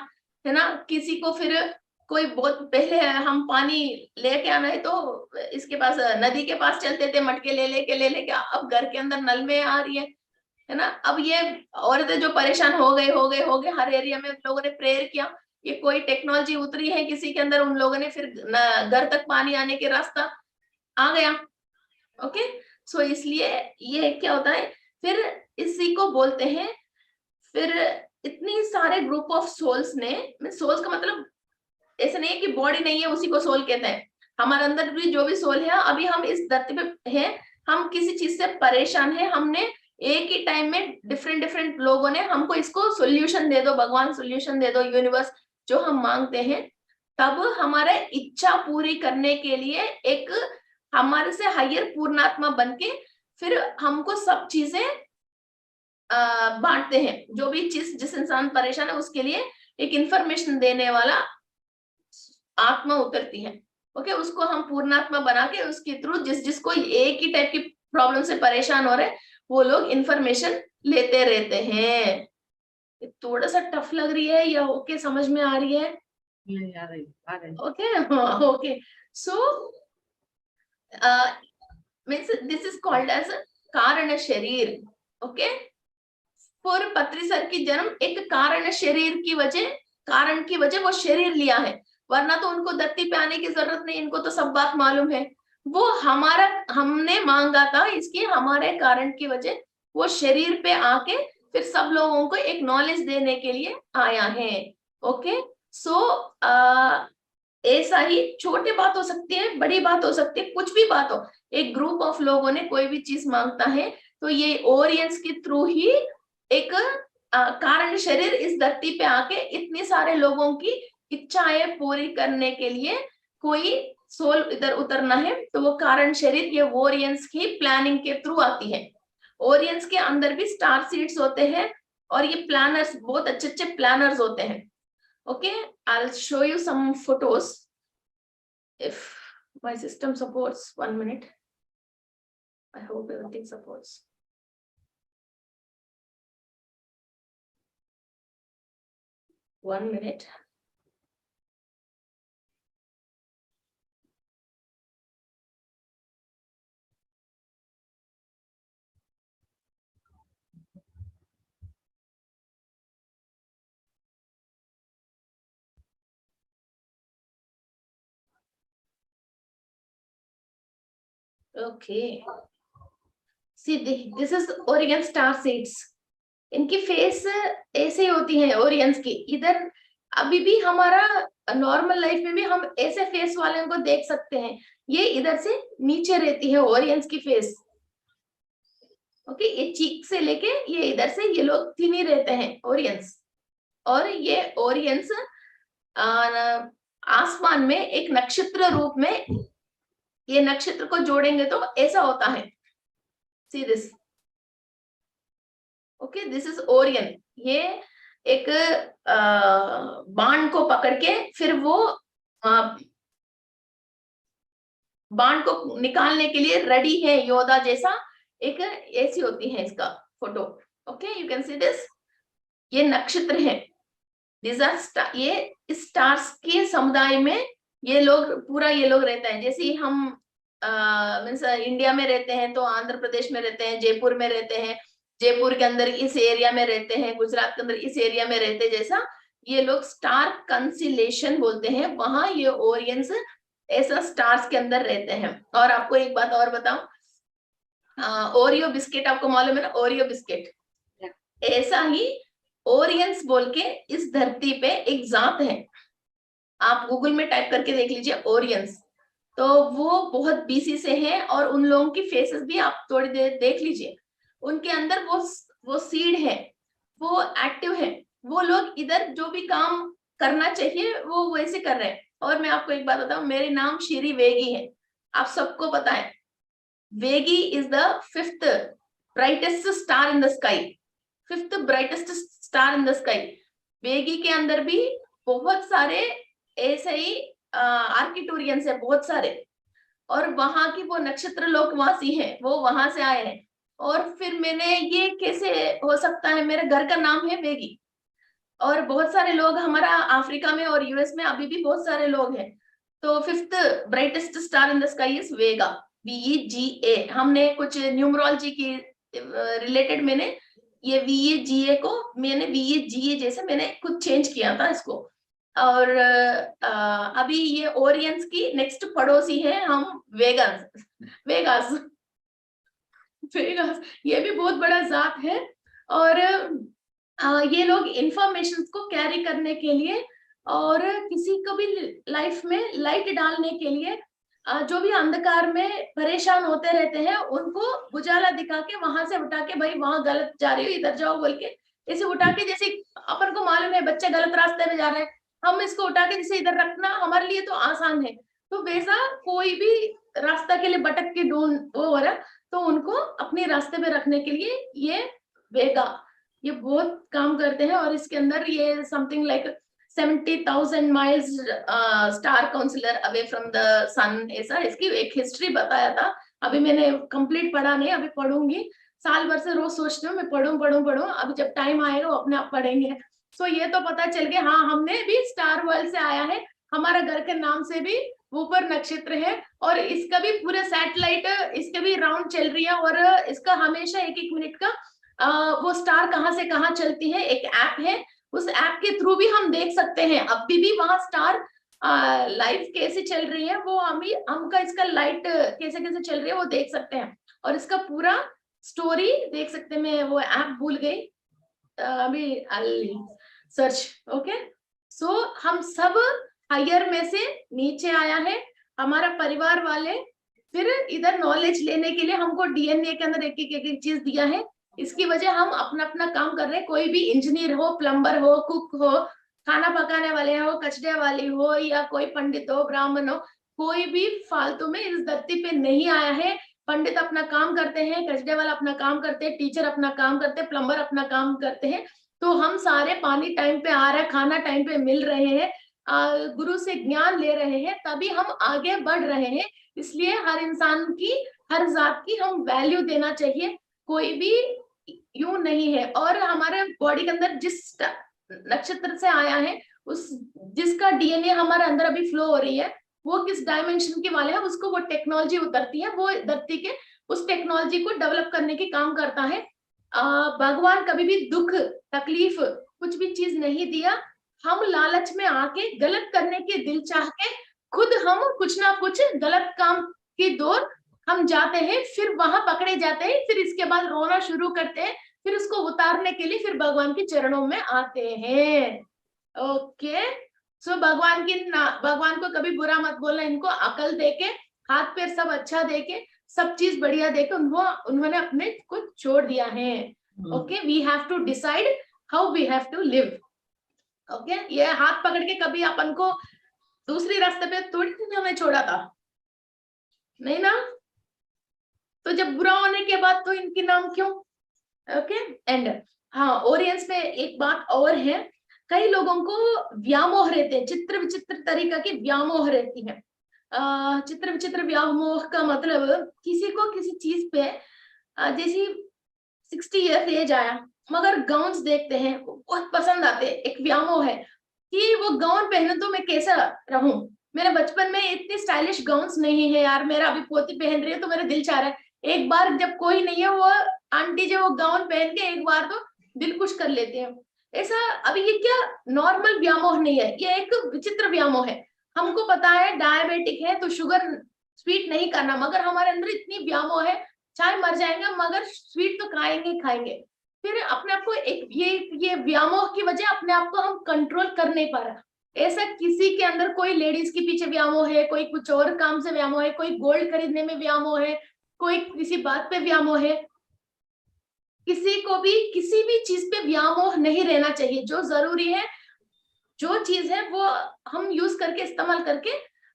है ना, किसी को फिर कोई बहुत पहले हम पानी लेके आना है तो इसके पास नदी के पास चलते थे, मटके ले लेके अब घर के अंदर नल में आ रही है ना। अब ये औरतें जो परेशान हो गए, हर एरिया में लोगों ने प्रेयर किया, ये कोई टेक्नोलॉजी उतरी है किसी के अंदर, उन लोगों ने फिर घर तक पानी आने के रास्ता आ गया। ओके, सो इसलिए ये क्या होता है, फिर इसी को बोलते हैं, फिर इतनी सारे ग्रुप ऑफ सोल्स ने, सोल्स का मतलब ऐसा नहीं है कि बॉडी नहीं है उसी को सोल कहते हैं, हमारे अंदर भी जो भी सोल है, अभी हम इस धरती पे हैं, हम किसी चीज से परेशान है, हमने एक ही टाइम में डिफरेंट डिफरेंट लोगों ने हमको इसको सोल्यूशन दे दो भगवान, सोल्यूशन दे दो यूनिवर्स, जो हम मांगते हैं, तब हमारे इच्छा पूरी करने के लिए एक हमारे से हायर पूर्णात्मा बनके फिर हमको सब चीजें बांटते हैं। जो भी चीज जिस इंसान परेशान है उसके लिए एक इंफॉर्मेशन देने वाला आत्मा उतरती है। ओके, उसको हम पूर्णात्मा बना के उसके थ्रू जिसको एक ही टाइप की प्रॉब्लम से परेशान हो रहे वो लोग इंफॉर्मेशन लेते रहते हैं। थोड़ा सा टफ लग रही है या ओके समझ में आ रही है? Okay, okay, so means this is called as कारण शरीर। ओके, पूर्व पत्री सर की जन्म एक कारण शरीर की वजह, कारण की वजह वो शरीर लिया है, वरना तो उनको धरती पे आने की जरूरत नहीं, इनको तो सब बात मालूम है। वो हमारा हमने मांगा था, इसकी हमारे कारण की वजह वो शरीर पे आके फिर सब लोगों को एक नॉलेज देने के लिए आया है। ओके, सो ऐसा ही छोटी बात हो सकती है, बड़ी बात हो सकती है, कुछ भी बात हो, एक ग्रुप ऑफ लोगों ने कोई भी चीज मांगता है तो ये ओरियंस के थ्रू ही एक कारण शरीर इस धरती पे आके इतने सारे लोगों की इच्छाएं पूरी करने के लिए कोई सोल इधर उतरना है, तो वो कारण शरीर ये ओरियंस की प्लानिंग के थ्रू आती है। ओरियंस के अंदर भी स्टार सीड्स होते हैं और ये प्लानर्स बहुत अच्छे अच्छे प्लानर्स होते हैं। Okay, I'll show you some photos if my system supports. 1 minute, I hope everything supports. One minute. Okay. See, this is Orion star seeds. इनकी फेस ऐसे ही होती है ओरियंस की। इधर अभी भी हमारा नॉर्मल लाइफ में भी हम ऐसे फेस वाले को देख सकते हैं, ये इधर से नीचे रहती है ओरियंस की फेस। ओके, ये चीक से लेके ये इधर से ये लोग थिन ही रहते हैं ओरियंस। और ये ओरियंस आसमान में एक नक्षत्र रूप में, ये नक्षत्र को जोड़ेंगे तो ऐसा होता है। See this, okay, this is Orion. ये एक बाण को पकड़ के फिर वो बाण को निकालने के लिए रेडी है, योद्धा जैसा एक ऐसी होती है इसका photo. Okay, you can see this, ये नक्षत्र है, ये स्टार्स के समुदाय में ये लोग पूरा ये लोग रहता है। जैसे हम मीन्स इंडिया में रहते हैं तो आंध्र प्रदेश में रहते हैं, जयपुर में रहते हैं, जयपुर के अंदर इस एरिया में रहते हैं, गुजरात के अंदर इस एरिया में रहते हैं, जैसा ये लोग स्टार कंसिलेशन बोलते हैं, वहां ये ओरियंस ऐसा स्टार्स के अंदर रहते हैं। और आपको एक बात और बताऊं, ओरियो बिस्किट आपको मालूम है ना, ओरियो बिस्किट, ऐसा ही ओरियंस बोल के इस धरती पे एक जात है, आप गूगल में टाइप करके देख लीजिए ओरियंस, तो वो बहुत बीसी से हैं, और उन लोगों की फेसेस भी आप थोड़ी देर देख लीजिए, उनके अंदर वो सीड है, वो एक्टिव है, वो लोग इधर जो भी काम करना चाहिए वो वैसे कर रहे हैं। और मैं आपको एक बात बताऊं, मेरे नाम श्री वेगी है, आप सबको पता है, वेगी is the 5th brightest star in the sky, 5th brightest star in the sky. वेगी के अंदर भी बहुत सारे ऐसे ही आर्किटोरियंस है, बहुत सारे, और वहां की वो नक्षत्र लोकवासी है, वो वहां से आए हैं। और फिर मैंने ये कैसे हो सकता है, मेरे घर का नाम है वेगी, और बहुत सारे लोग हमारा अफ्रीका में और यूएस में अभी भी बहुत सारे लोग हैं। तो 5th brightest star in the sky is Vega, VEGA। हमने कुछ न्यूमरोलॉजी की रिलेटेड मैंने ये VEGA को मैंने VEGA जैसे मैंने कुछ चेंज किया था इसको। और अभी ये ओरियंस की नेक्स्ट पड़ोसी है हम, वेगास, वेगास, वेगास, ये भी बहुत बड़ा जात है। और ये लोग इंफॉर्मेशन को कैरी करने के लिए और किसी को भी लाइफ में लाइट डालने के लिए, जो भी अंधकार में परेशान होते रहते हैं उनको उजाला दिखा के वहां से उठा के, भाई वहां गलत जा रही हो इधर जाओ बोल के, ऐसे उठा के, जैसे अपन को मालूम है बच्चे गलत रास्ते में जा रहे हैं, हम इसको उठा के जैसे इधर रखना हमारे लिए तो आसान है, तो वैसा कोई भी रास्ता के लिए भटक के ढूंढ वो हो रहा, तो उनको अपने रास्ते पे रखने के लिए ये वेगा, ये बहुत काम करते हैं। और इसके अंदर ये something like 70,000 miles star counsellor away from the sun, ऐसा इसकी एक हिस्ट्री बताया था। अभी मैंने कंप्लीट पढ़ा नहीं, अभी पढ़ूंगी, साल भर से रोज सोचती हूँ मैं पढ़ूं, अभी जब टाइम आएगा वो अपने आप पढ़ेंगे। सो ये तो पता चल गया, हाँ हमने भी स्टार वर्ल्ड से आया है, हमारा घर के नाम से भी ऊपर नक्षत्र है, और इसका भी पूरे सैटेलाइट इसके भी राउंड चल रही है, और इसका हमेशा 1-1 मिनट का वो स्टार कहाँ से कहाँ चलती है, एक ऐप है, उस ऐप के थ्रू भी हम देख सकते हैं अभी भी वहां स्टार लाइफ कैसे चल रही है, वो हमका इसका लाइट कैसे कैसे चल रही है वो देख सकते हैं, और इसका पूरा स्टोरी देख सकते हैं। मैं वो ऐप भूल गई, अभी सर्च। ओके, सो हम सब हायर में से नीचे आया है, हमारा परिवार वाले फिर इधर नॉलेज लेने के लिए हमको DNA के अंदर एक एक चीज दिया है, इसकी वजह हम अपना अपना काम कर रहे हैं, कोई भी इंजीनियर हो, प्लम्बर हो, कुक हो, खाना पकाने वाले हो, कचड़े वाली हो, या कोई पंडित हो, ब्राह्मण हो, कोई भी फालतू में इस धरती पे नहीं आया है। पंडित अपना काम करते हैं, कचड़े वाला अपना काम करते हैं, टीचर अपना काम करते हैं, प्लम्बर अपना काम करते हैं, तो हम सारे पानी टाइम पे आ रहा है, खाना टाइम पे मिल रहे हैं, गुरु से ज्ञान ले रहे हैं, तभी हम आगे बढ़ रहे हैं। इसलिए हर इंसान की, हर जात की हम वैल्यू देना चाहिए, कोई भी यूं नहीं है। और हमारे बॉडी के अंदर जिस नक्षत्र से आया है, उस जिसका DNA हमारे अंदर अभी फ्लो हो रही है, वो किस डायमेंशन के वाले हैं, उसको वो टेक्नोलॉजी उतरती है, वो धरती के उस टेक्नोलॉजी को डेवलप करने की काम करता है। भगवान कभी भी दुख तकलीफ कुछ भी चीज नहीं दिया, हम लालच में आके गलत करने के दिल चाह के खुद हम कुछ ना कुछ गलत काम की दौर हम जाते हैं, फिर वहां पकड़े जाते हैं, फिर इसके बाद रोना शुरू करते हैं, फिर उसको उतारने के लिए फिर भगवान के चरणों में आते हैं। ओके, सो भगवान को कभी बुरा मत बोलना, इनको अकल देके, हाथ पैर सब अच्छा देके, सब चीज बढ़िया देके उन्होंने अपने को छोड़ दिया है। Okay, we have to decide how we have to live. Okay, ये हाथ पकड़ के कभी अपन को दूसरी रास्ते पे थोड़ी हमें छोड़ा था, नहीं ना, तो जब बुरा होने के बाद तो इनके नाम क्यों। ओके, एंड हाँ, ओरियंस में एक बात और है, कई लोगों को व्यामोह रहते हैं, चित्र विचित्र तरीका की व्यामोह रहती है। चित्र विचित्र व्यामोह का मतलब किसी को किसी चीज पे जैसी 60 ईयर्स एज आया, मगर गाउन्स देखते हैं बहुत पसंद आते हैं, एक व्यामोह है कि वो गाउन पहने तो मैं कैसा रहूं, मेरे बचपन में इतनी स्टाइलिश गाउन्स नहीं है यार, मेरा अभी पोती पहन रही है तो मेरा दिल चाह रहा है एक बार, जब कोई नहीं है वो आंटी जो वो गाउन पहन के एक बार तो दिल खुश कर लेते हैं। ऐसा अभी ये क्या नॉर्मल व्यामोह नहीं है, ये एक विचित्र व्यामोह है। हमको पता है डायबिटिक है तो शुगर स्वीट नहीं करना, मगर हमारे अंदर इतनी व्यामोह है, चाहे मर जाएंगे मगर स्वीट तो खाएंगे ही खाएंगे। फिर अपने आप को एक ये व्यामोह की वजह अपने आप को हम कंट्रोल कर नहीं पा रहा। ऐसा किसी के अंदर कोई लेडीज के पीछे व्यामोह है, कोई कुछ और काम से व्यामोह है, कोई गोल्ड खरीदने में व्यामोह है, कोई किसी बात पे व्यामोह है। किसी को भी किसी भी चीज पे व्यामोह नहीं रहना चाहिए। जो जरूरी है, जो चीज है वो हम यूज करके इस्तेमाल करके,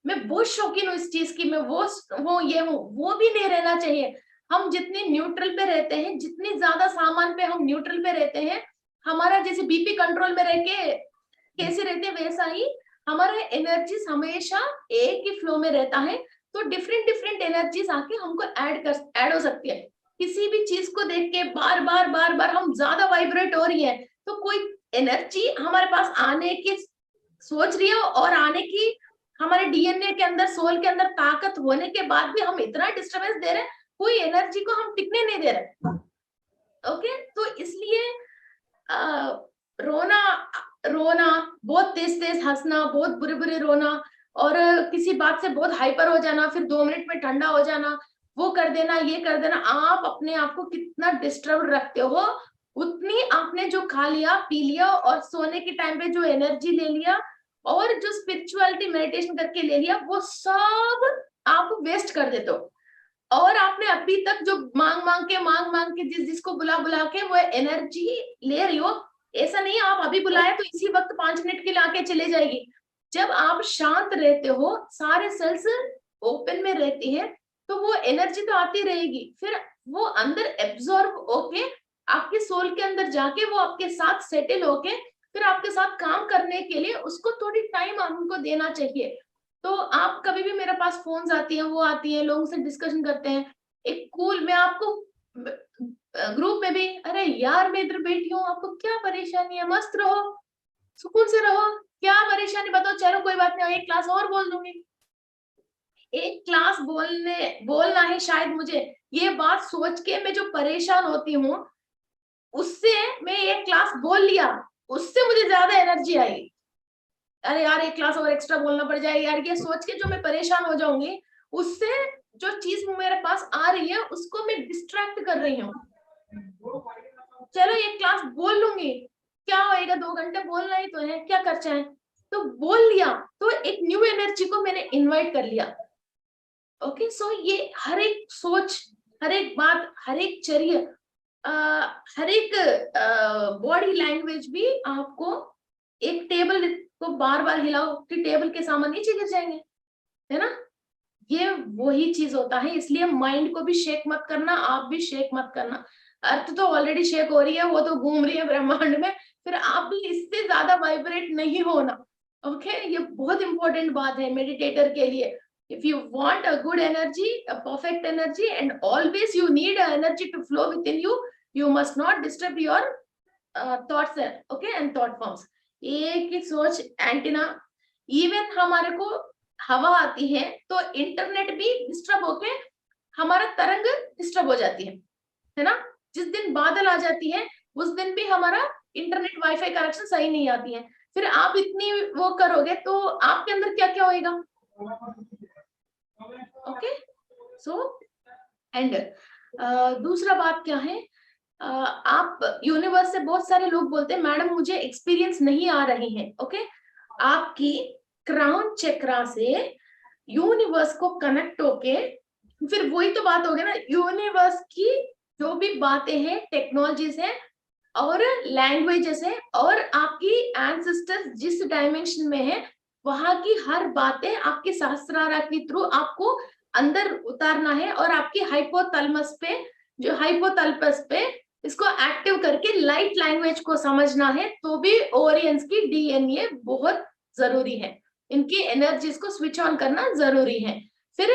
मैं बहुत शौकीन हूँ इस चीज की, मैं वो ये हूँ, वो भी नहीं रहना चाहिए। हम जितने न्यूट्रल पे रहते हैं, जितनी ज्यादा सामान पे हम न्यूट्रल पे रहते हैं, हमारा जैसे बीपी कंट्रोल में रह के कैसे रहते हैं वैसा ही हमारा एनर्जीज हमेशा एक ही फ्लो में रहता है। तो डिफरेंट डिफरेंट एनर्जीज आके हमको ऐड हो सकती है। किसी भी चीज को देख के बार बार हम ज्यादा वाइब्रेट हो रही है तो कोई एनर्जी हमारे पास आने की सोच रही है, और आने की हमारे डीएनए के अंदर, सोल के अंदर ताकत होने के बाद भी हम इतना डिस्टरबेंस दे रहे हैं, कोई एनर्जी को हम टिकने नहीं दे रहे। ओके, तो इसलिए रोना रोना, बहुत तेज तेज हंसना, बहुत बुरे बुरे रोना, और किसी बात से बहुत हाइपर हो जाना, फिर 2 मिनट में ठंडा हो जाना, वो कर देना ये कर देना, आप अपने आप को कितना डिस्टर्ब रखते हो, उतनी आपने जो खा लिया पी लिया और सोने के टाइम पे जो एनर्जी ले लिया और जो स्पिरिचुअलिटी मेडिटेशन करके ले लिया, वो सब आप वेस्ट कर देते हो। और आपने अभी तक जो मांग मांग के जिसको बुला बुला के वो एनर्जी ले रही हो, ऐसा नहीं आप अभी बुलाए तो इसी वक्त 5 मिनट के लिए आके चले जाएगी। जब आप शांत रहते हो, सारे सेल्स ओपन में रहती हैं, तो वो एनर्जी तो आती रहेगी, फिर वो अंदर एब्जॉर्ब होके आपके सोल के अंदर जाके वो आपके साथ सेटल होके फिर आपके साथ काम करने के लिए उसको थोड़ी टाइम हमको देना चाहिए। तो आप कभी भी, मेरे पास फोन्स आती हैं, वो आती है, लोगों से डिस्कशन करते हैं, एक कूल में आपको ग्रुप में भी, अरे यार मैं इधर बैठी हूँ, आपको क्या परेशानी है, मस्त रहो, सुकून से रहो, क्या परेशानी बताओ, चलो कोई बात नहीं, एक क्लास और बोल दूंगी। एक क्लास बोलना है शायद मुझे, ये बात सोच के मैं जो परेशान होती हूँ, उससे मैं एक क्लास बोल लिया, उससे मुझे ज्यादा एनर्जी आई। अरे यार एक क्लास और एक्स्ट्रा बोलना पड़ जाएगा यार, ये सोच के जो मैं परेशान हो जाऊंगी, उससे जो चीज मेरे पास आ रही है उसको मैं डिस्ट्रैक्ट कर रही हूँ। चलो एक क्लास बोल लूंगी, क्या होएगा, 2 घंटे बोलना ही तो है, क्या खर्चा है, तो बोल लिया, तो एक न्यू एनर्जी को मैंने इनवाइट कर लिया। ओके, सो ये हर एक सोच, हर एक बात, हर एक चर्या, हर एक बॉडी लैंग्वेज भी आपको, एक टेबल को बार बार हिलाओ कि टेबल के सामान नीचे गिर जाएंगे, है ना, ये वही चीज होता है। इसलिए माइंड को भी शेक मत करना, आप भी शेक मत करना। अर्थ तो ऑलरेडी शेक हो रही है, वो तो घूम रही है ब्रह्मांड में, फिर आप भी इससे ज्यादा वाइब्रेट नहीं होना। ओके, ये बहुत इंपॉर्टेंट बात है मेडिटेटर के लिए। if you want a good energy, a perfect energy, and always you need a energy to flow within you, you must not disturb your thoughts, okay, and thought forms। एक ही सोच antenna, even हमारे को हवा आती है तो internet भी disturb होके हमारा तरंग डिस्टर्ब हो जाती है ना। जिस दिन बादल आ जाती है उस दिन भी हमारा इंटरनेट वाईफाई कनेक्शन सही नहीं आती है, फिर आप इतनी वो करोगे तो आपके अंदर क्या क्या होएगा। ओके, सो एंड दूसरा बात क्या है, आप यूनिवर्स से, बहुत सारे लोग बोलते हैं मैडम मुझे एक्सपीरियंस नहीं आ रही है। ओके, आपकी क्राउन चक्रा से यूनिवर्स को कनेक्ट होके, फिर वही तो बात हो गई ना, यूनिवर्स की जो भी बातें हैं, टेक्नोलॉजीज हैं और लैंग्वेजेस है, और आपकी एंसेस्टर्स जिस डायमेंशन में है वहां की हर बातें आपके सहस्रारा के थ्रू आपको अंदर उतारना है, और आपकी हाइपोथैलेमस पे, जो हाइपोथैलेमस पे इसको एक्टिव करके लाइट लैंग्वेज को समझना है। तो भी ओरियंस की डीएनए बहुत जरूरी है, इनकी एनर्जीज को स्विच ऑन करना जरूरी है। फिर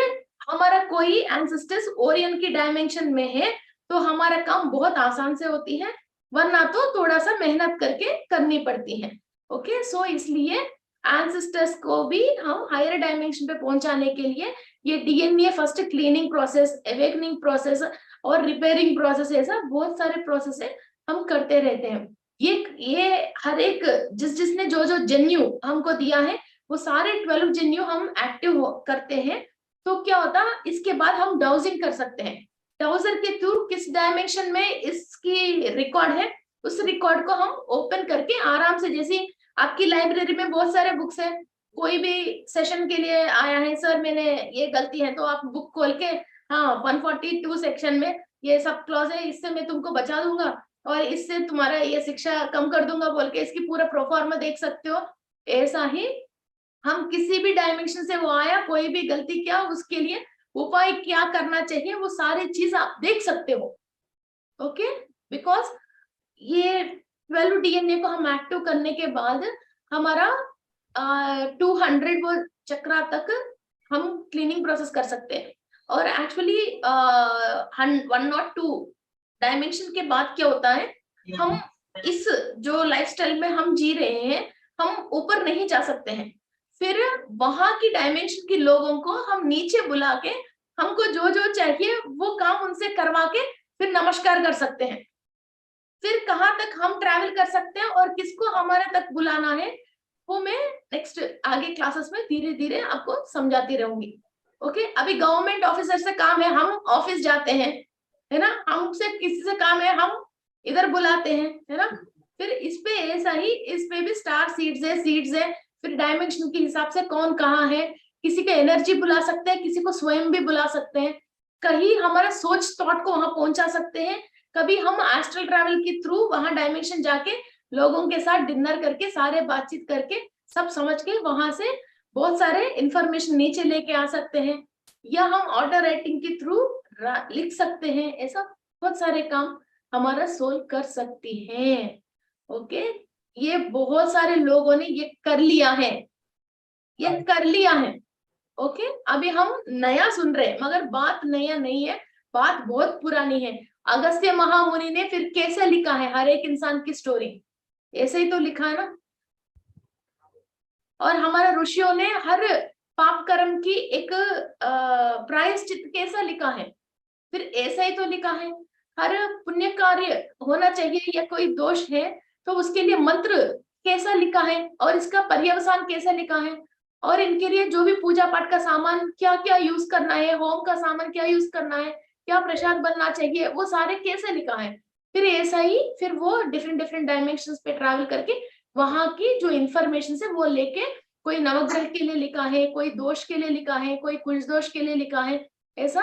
हमारा कोई एंसेस्टर्स ओरियन की डायमेंशन में है तो हमारा काम बहुत आसान से होती है, वरना तो थोड़ा सा मेहनत करके करनी पड़ती है। ओके, सो इसलिए एंसेस्टर्स को भी हम हायर डायमेंशन पे पहुंचाने के लिए ये DNA first cleaning process, awakening process और रिपेयरिंग प्रोसेस, ऐसा बहुत सारे प्रोसेस है हम करते रहते हैं। ये हर एक जिसने जो जो जन्यू हमको दिया है वो सारे 12 जन्यू हम एक्टिव करते हैं। तो क्या होता है, इसके बाद हम डाउजिंग कर सकते हैं। डाउजर के थ्रू किस डायमेंशन में इसकी रिकॉर्ड है, उस रिकॉर्ड को हम ओपन करके आराम से, जैसे आपकी लाइब्रेरी में बहुत सारे बुक्स है, कोई भी सेशन के लिए आया है, सर मैंने ये गलती है, तो आप बुक खोल के हाँ 142 सेक्शन में ये सब क्लॉज है, इससे मैं तुमको बचा दूंगा और इससे तुम्हारा ये शिक्षा कम कर दूंगा बोल के इसकी पूरा प्रोफार्मा देख सकते हो। ऐसा ही हम किसी भी डायमेंशन से वो आया, कोई भी गलती क्या, उसके लिए उपाय क्या करना चाहिए, वो सारी चीज आप देख सकते हो। ओके, बिकॉज ये 12 डीएनए को हम एक्टिव करने के बाद हमारा 200 वो चक्रा तक हम क्लीनिंग प्रोसेस कर सकते हैं। और एक्चुअली 102 डायमेंशन के बाद क्या होता है, हम इस जो लाइफस्टाइल में हम जी रहे हैं, हम ऊपर नहीं जा सकते हैं। फिर वहां की डायमेंशन के लोगों को हम नीचे बुला के हमको जो जो चाहिए वो काम उनसे करवा के फिर नमस्कार कर सकते हैं। फिर कहाँ तक हम ट्रैवल कर सकते हैं और किसको हमारे तक बुलाना है, वो मैं नेक्स्ट आगे क्लासेस में धीरे धीरे आपको समझाती रहूंगी। ओके, अभी गवर्नमेंट ऑफिसर से काम है, हम ऑफिस जाते हैं, है ना, हमसे किसी से काम है, हम इधर बुलाते हैं, है ना। फिर इस पे ऐसा ही, इस पे भी स्टार सीड्स है, फिर डायमेंशन के हिसाब से कौन कहाँ है, किसी का एनर्जी बुला सकते हैं, किसी को स्वयं भी बुला सकते हैं, कहीं हमारा सोच थॉट को वहां पहुंचा सकते हैं, कभी हम एस्ट्रल ट्रैवल के थ्रू वहां डायमेंशन जाके लोगों के साथ डिनर करके सारे बातचीत करके सब समझ के वहां से बहुत सारे इंफॉर्मेशन नीचे लेके आ सकते हैं, या हम ऑर्डर राइटिंग के थ्रू लिख सकते हैं। ऐसा बहुत सारे काम हमारा सोल्व कर सकती हैं। ओके, ये बहुत सारे लोगों ने ये कर लिया है, ये कर लिया है। ओके, अभी हम नया सुन रहे हैं, मगर बात नया नहीं है, बात बहुत पुरानी है। अगस्त्य महामुनि ने फिर कैसे लिखा है हर एक इंसान की स्टोरी, ऐसे ही तो लिखा है ना। और हमारे ऋषियों ने हर पाप कर्म की एक प्रायश्चित कैसा लिखा है, फिर ऐसा ही तो लिखा है। हर पुण्य कार्य होना चाहिए या कोई दोष है तो उसके लिए मंत्र कैसा लिखा है और इसका पर्यवसान कैसा लिखा है, और इनके लिए जो भी पूजा पाठ का सामान क्या क्या यूज करना है, होम का सामान क्या यूज करना है, क्या प्रसाद बनना चाहिए, वो सारे कैसे लिखा है। फिर ऐसा ही फिर वो डिफरेंट डिफरेंट डायमेंशंस पे ट्रैवल करके वहां की जो इंफॉर्मेशन है वो लेके, कोई नवग्रह के लिए लिखा है, कोई दोष के लिए लिखा है, कोई कुछ दोष के लिए लिखा है, ऐसा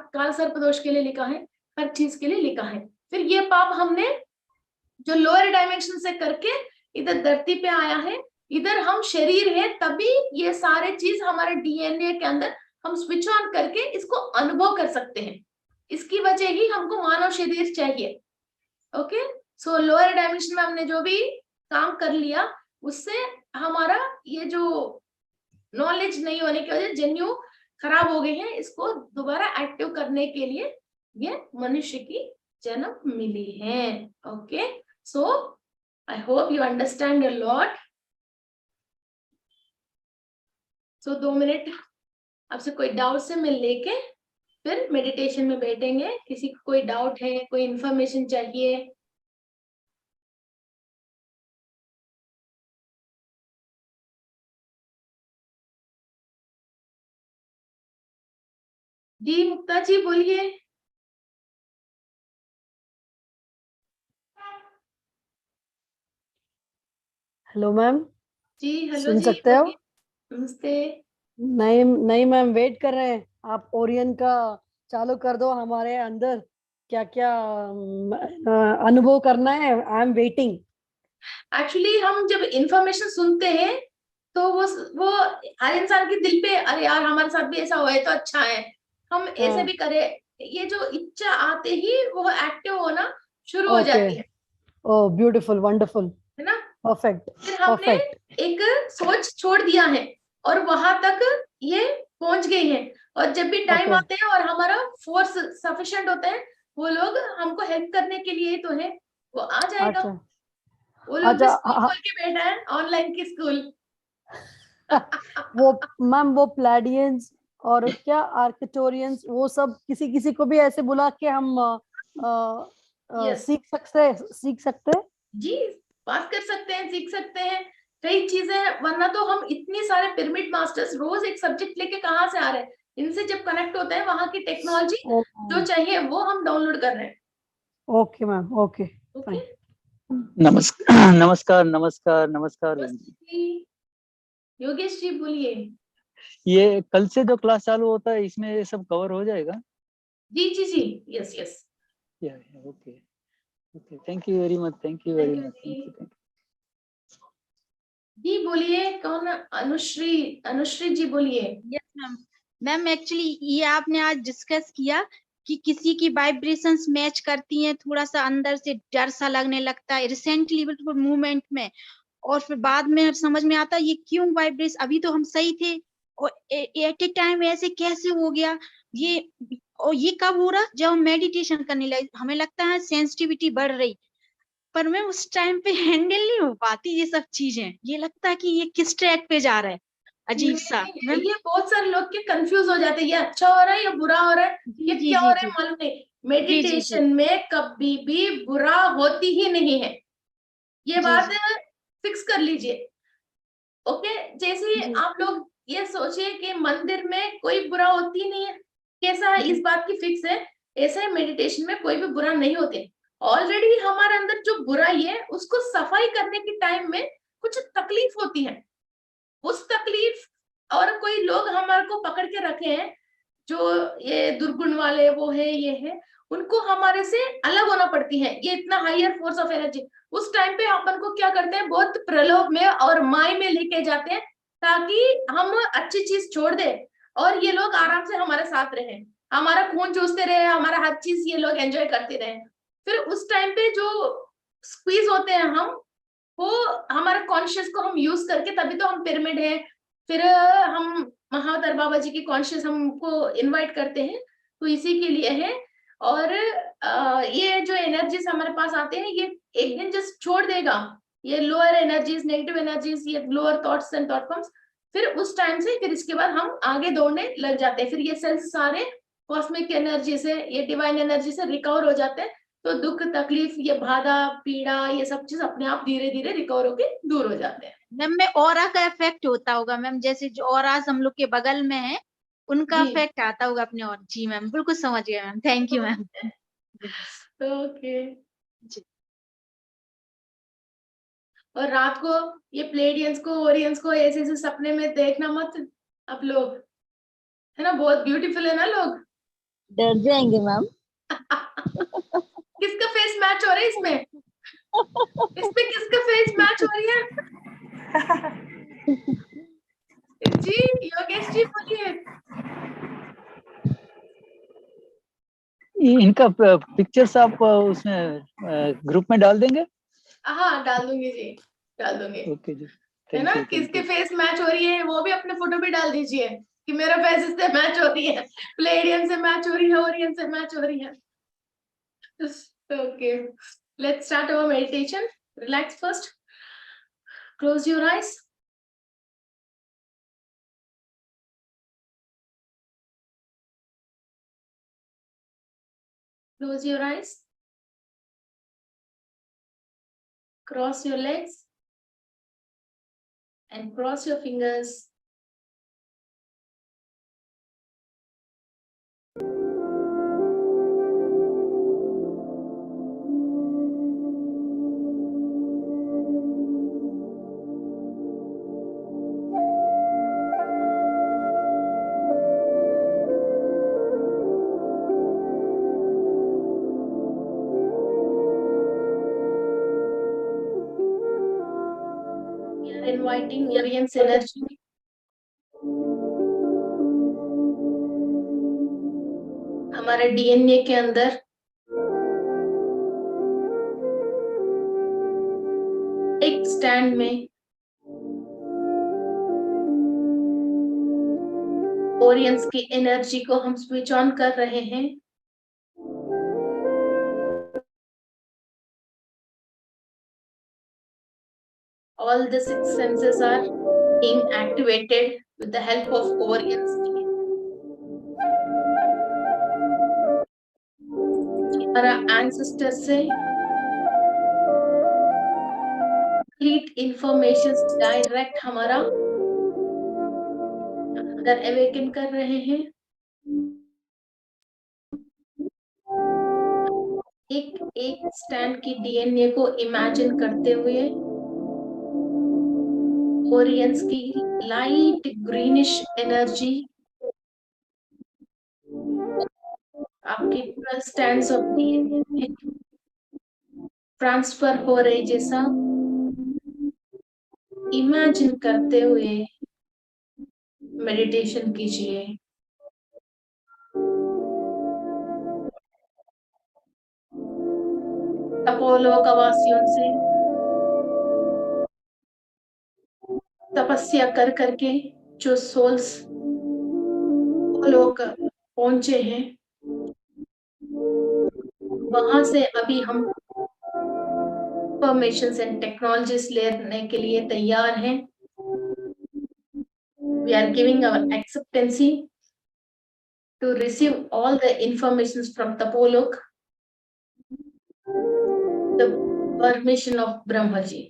काल सर्प दोष के लिए लिखा है, हर चीज के लिए लिखा है। फिर ये पाप हमने जो लोअर डायमेंशन से करके इधर धरती पे आया है, इधर हम शरीर है, तभी ये सारे चीज हमारे डीएनए के अंदर हम स्विच ऑन करके इसको अनुभव कर सकते हैं। इसकी वजह ही हमको मानव शरीर चाहिए। ओके, सो लोअर डायमेंशन में हमने जो भी काम कर लिया उससे हमारा ये जो नॉलेज नहीं होने की वजह जन्यू खराब हो गए हैं, इसको दोबारा एक्टिव करने के लिए ये मनुष्य की जन्म मिली है। Okay, so I hope you understand a lot. So 2 minute आपसे कोई डाउट से मैं लेके फिर मेडिटेशन में बैठेंगे। किसी को कोई डाउट है, कोई इंफॉर्मेशन चाहिए? जी मुक्ता जी बोलिए। हेलो मैम, जी हेलो सुन जी सकते हो? बोलिए। नमस्ते। नहीं नहीं मैम, वेट कर रहे हैं। आप ओरियन का चालू कर दो, हमारे अंदर क्या क्या अनुभव करना है। I am waiting. एक्चुअली हम जब इंफॉर्मेशन सुनते हैं तो वो हर इंसान के दिल पे, अरे यार हमारे साथ भी ऐसा हुआ है तो अच्छा है, हम ऐसे भी करें, ये जो इच्छा आते ही वो एक्टिव होना शुरू हो ओके, जाती है ओ ब्यूटीफुल, वंडरफुल, है ना। परफेक्ट फिर हमने परफेक्ट। एक सोच छोड़ दिया है और वहां तक ये पहुंच गई है, और जब भी टाइम ओके, आते हैं और हमारा फोर्स सफिशिएंट होता है, वो लोग हमको हेल्प करने के लिए ही तो है, वो आ जाएगा। अच्छा वो लोग भी अच्छा। स्कूल खोल के बैठा है, ऑनलाइन की स्कूल। वो मैम वो प्लेडियंस और क्या आर्किटोरियंस वो सब किसी किसी को भी ऐसे बुला के हम Yes. सीख सकते हैं। जी, बात कर सकते हैं, सीख सकते हैं कई चीजें, वरना तो हम इतने सारे पिरामिड मास्टर्स रोज एक सब्जेक्ट लेके कहाँ से आ रहे हैं। इनसे जब कनेक्ट होते हैं, वहां की टेक्नोलॉजी जो चाहिए वो हम डाउनलोड कर रहे हैं। ओके मैम, ओके ओके, नमस्कार नमस्कार नमस्कार नमस्कार बहन जी। योगेश जी बोलिए। ये कल से जो क्लास चालू होता है इसमें ये सब कवर हो जाएगा? जी जी जी, yes yes. Okay okay, thank you very much, thank you very much, thank you. जी बोलिए, कौन? अनुश्री, अनुश्री जी बोलिए। Yes ma'am. मैम एक्चुअली ये आपने आज डिस्कस किया कि किसी की वाइब्रेशंस मैच करती हैं, थोड़ा सा अंदर से डर सा लगने लगता है रिसेंटली बिल्कुल मूवमेंट में, और फिर बाद में समझ में आता है ये क्यों वाइब्रेशन, अभी तो हम सही थे और एट ए टाइम ऐसे कैसे हो गया ये। और ये कब हो रहा, जब हम मेडिटेशन करने लगे, हमें लगता है सेंसिटिविटी बढ़ रही, पर मैं उस टाइम पे हैंडल नहीं हो पाती ये सब चीजें, ये लगता है कि ये किस ट्रैक पे जा रहा है, अजीब सा। ये बहुत सारे लोग के कंफ्यूज हो जाते हैं, ये अच्छा हो रहा है या बुरा हो रहा है, ये जी क्या जी हो रहा है जी मालूम नहीं। जी जी मेडिटेशन में कभी भी बुरा होती ही नहीं है, ये जी बात जी फिक्स कर लीजिए। ओके, जैसे जी आप लोग ये सोचिए कि मंदिर में कोई बुरा होती नहीं है, कैसा जी इस बात की फिक्स है, ऐसा है मेडिटेशन में कोई भी बुरा नहीं होते। ऑलरेडी हमारे अंदर जो बुराई है उसको सफाई करने के टाइम में कुछ तकलीफ होती है, उस तकलीफ, और कोई लोग हमारे को पकड़ के रखे हैं जो ये दुर्गुण वाले वो है ये है, उनको हमारे से अलग होना पड़ती है, ये इतना हायर फोर्स ऑफ एनर्जी। उस टाइम पे अपन को क्या करते हैं, बहुत प्रलोभ में और माय में लेके जाते हैं ताकि हम अच्छी चीज छोड़ दे और ये लोग आराम से हमारे साथ रहे, हमारा खून चूसते रहे, हमारा हर चीज ये लोग एंजॉय करते रहे। फिर उस टाइम पे जो स्क्वीज होते हैं हम, वो हमारे कॉन्शियस को हम यूज करके, तभी तो हम पिरामिड है। फिर हम महावतार बाबा जी की कॉन्शियस हमको इनवाइट करते हैं, तो इसी के लिए है। और ये जो एनर्जीज हमारे पास आते हैं, ये एक दिन जस्ट छोड़ देगा, ये लोअर एनर्जीज, नेगेटिव एनर्जीज, ये lower thoughts and thought forms. फिर उस टाइम से फिर इसके बाद हम आगे दौड़ने लग जाते हैं, फिर ये सेल्स सारे कॉस्मिक एनर्जी से, ये डिवाइन एनर्जी से रिकवर हो जाते हैं। तो दुख तकलीफ, ये बाधा पीड़ा, ये सब चीज अपने आप धीरे धीरे रिकवर होके दूर हो जाते हैं। मैम में ऑरा का इफेक्ट होता होगा मैम, जैसे जो ऑरास हम लोग के बगल में है उनका जी इफेक्ट आता होगा अपने और। जी मैम बिल्कुल समझ गया ma'am, thank you ma'am. Okay. जी और रात को ये प्लेडियंस को ओरियंस को ऐसे ऐसे सपने में देखना मत आप लोग, है ना, बहुत ब्यूटीफुल है ना लोग। डर जाएंगे मैम। किसका फेस मैच हो रहा है इसमें, इसमें किसका फेस मैच हो रही है? जी योगेश जी बोलिए। इनका पिक्चर्स आप उसमें ग्रुप में डाल देंगे? हाँ डाल दूंगी जी, डाल दूंगी। ओके जी, है ना, थैंक यू। किसके फेस मैच हो रही है वो भी अपने फोटो पे डाल दीजिए कि मेरा फेस इससे मैच हो रही है, प्लेडियन से मैच हो रही है, ओरियन से मैच हो रही है। Okay, let's start our meditation. Relax first, close your eyes. Close your eyes. Cross your legs and cross your fingers. We are inviting Orion's energy. हमारे डीएनए के अंदर एक स्टैंड में ओरियंस की एनर्जी को हम स्विच ऑन कर रहे हैं। All the six senses are being activated with the help of Orion's DNA. हमारा ancestor से complete information direct हमारा अंदर awaken कर रहे हैं. एक स्टैंड की डीएनए को इमेजिन करते हुए ओरियंस की लाइट ग्रीनिश एनर्जी आपके 12 स्टैंड्स ऑफ डीएनए में ट्रांसफर हो रहे जैसा इमेजिन करते हुए मेडिटेशन कीजिए. तपोलोक वासियों से तपस्या कर करके जो सोल्स लोग पहुंचे हैं वहां से अभी हम इंफॉर्मेशन एंड टेक्नोलॉजीज लेने के लिए तैयार हैं. We are giving our acceptancy to receive all the informations from Tapolok, the permission of Brahmaji.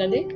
बता दें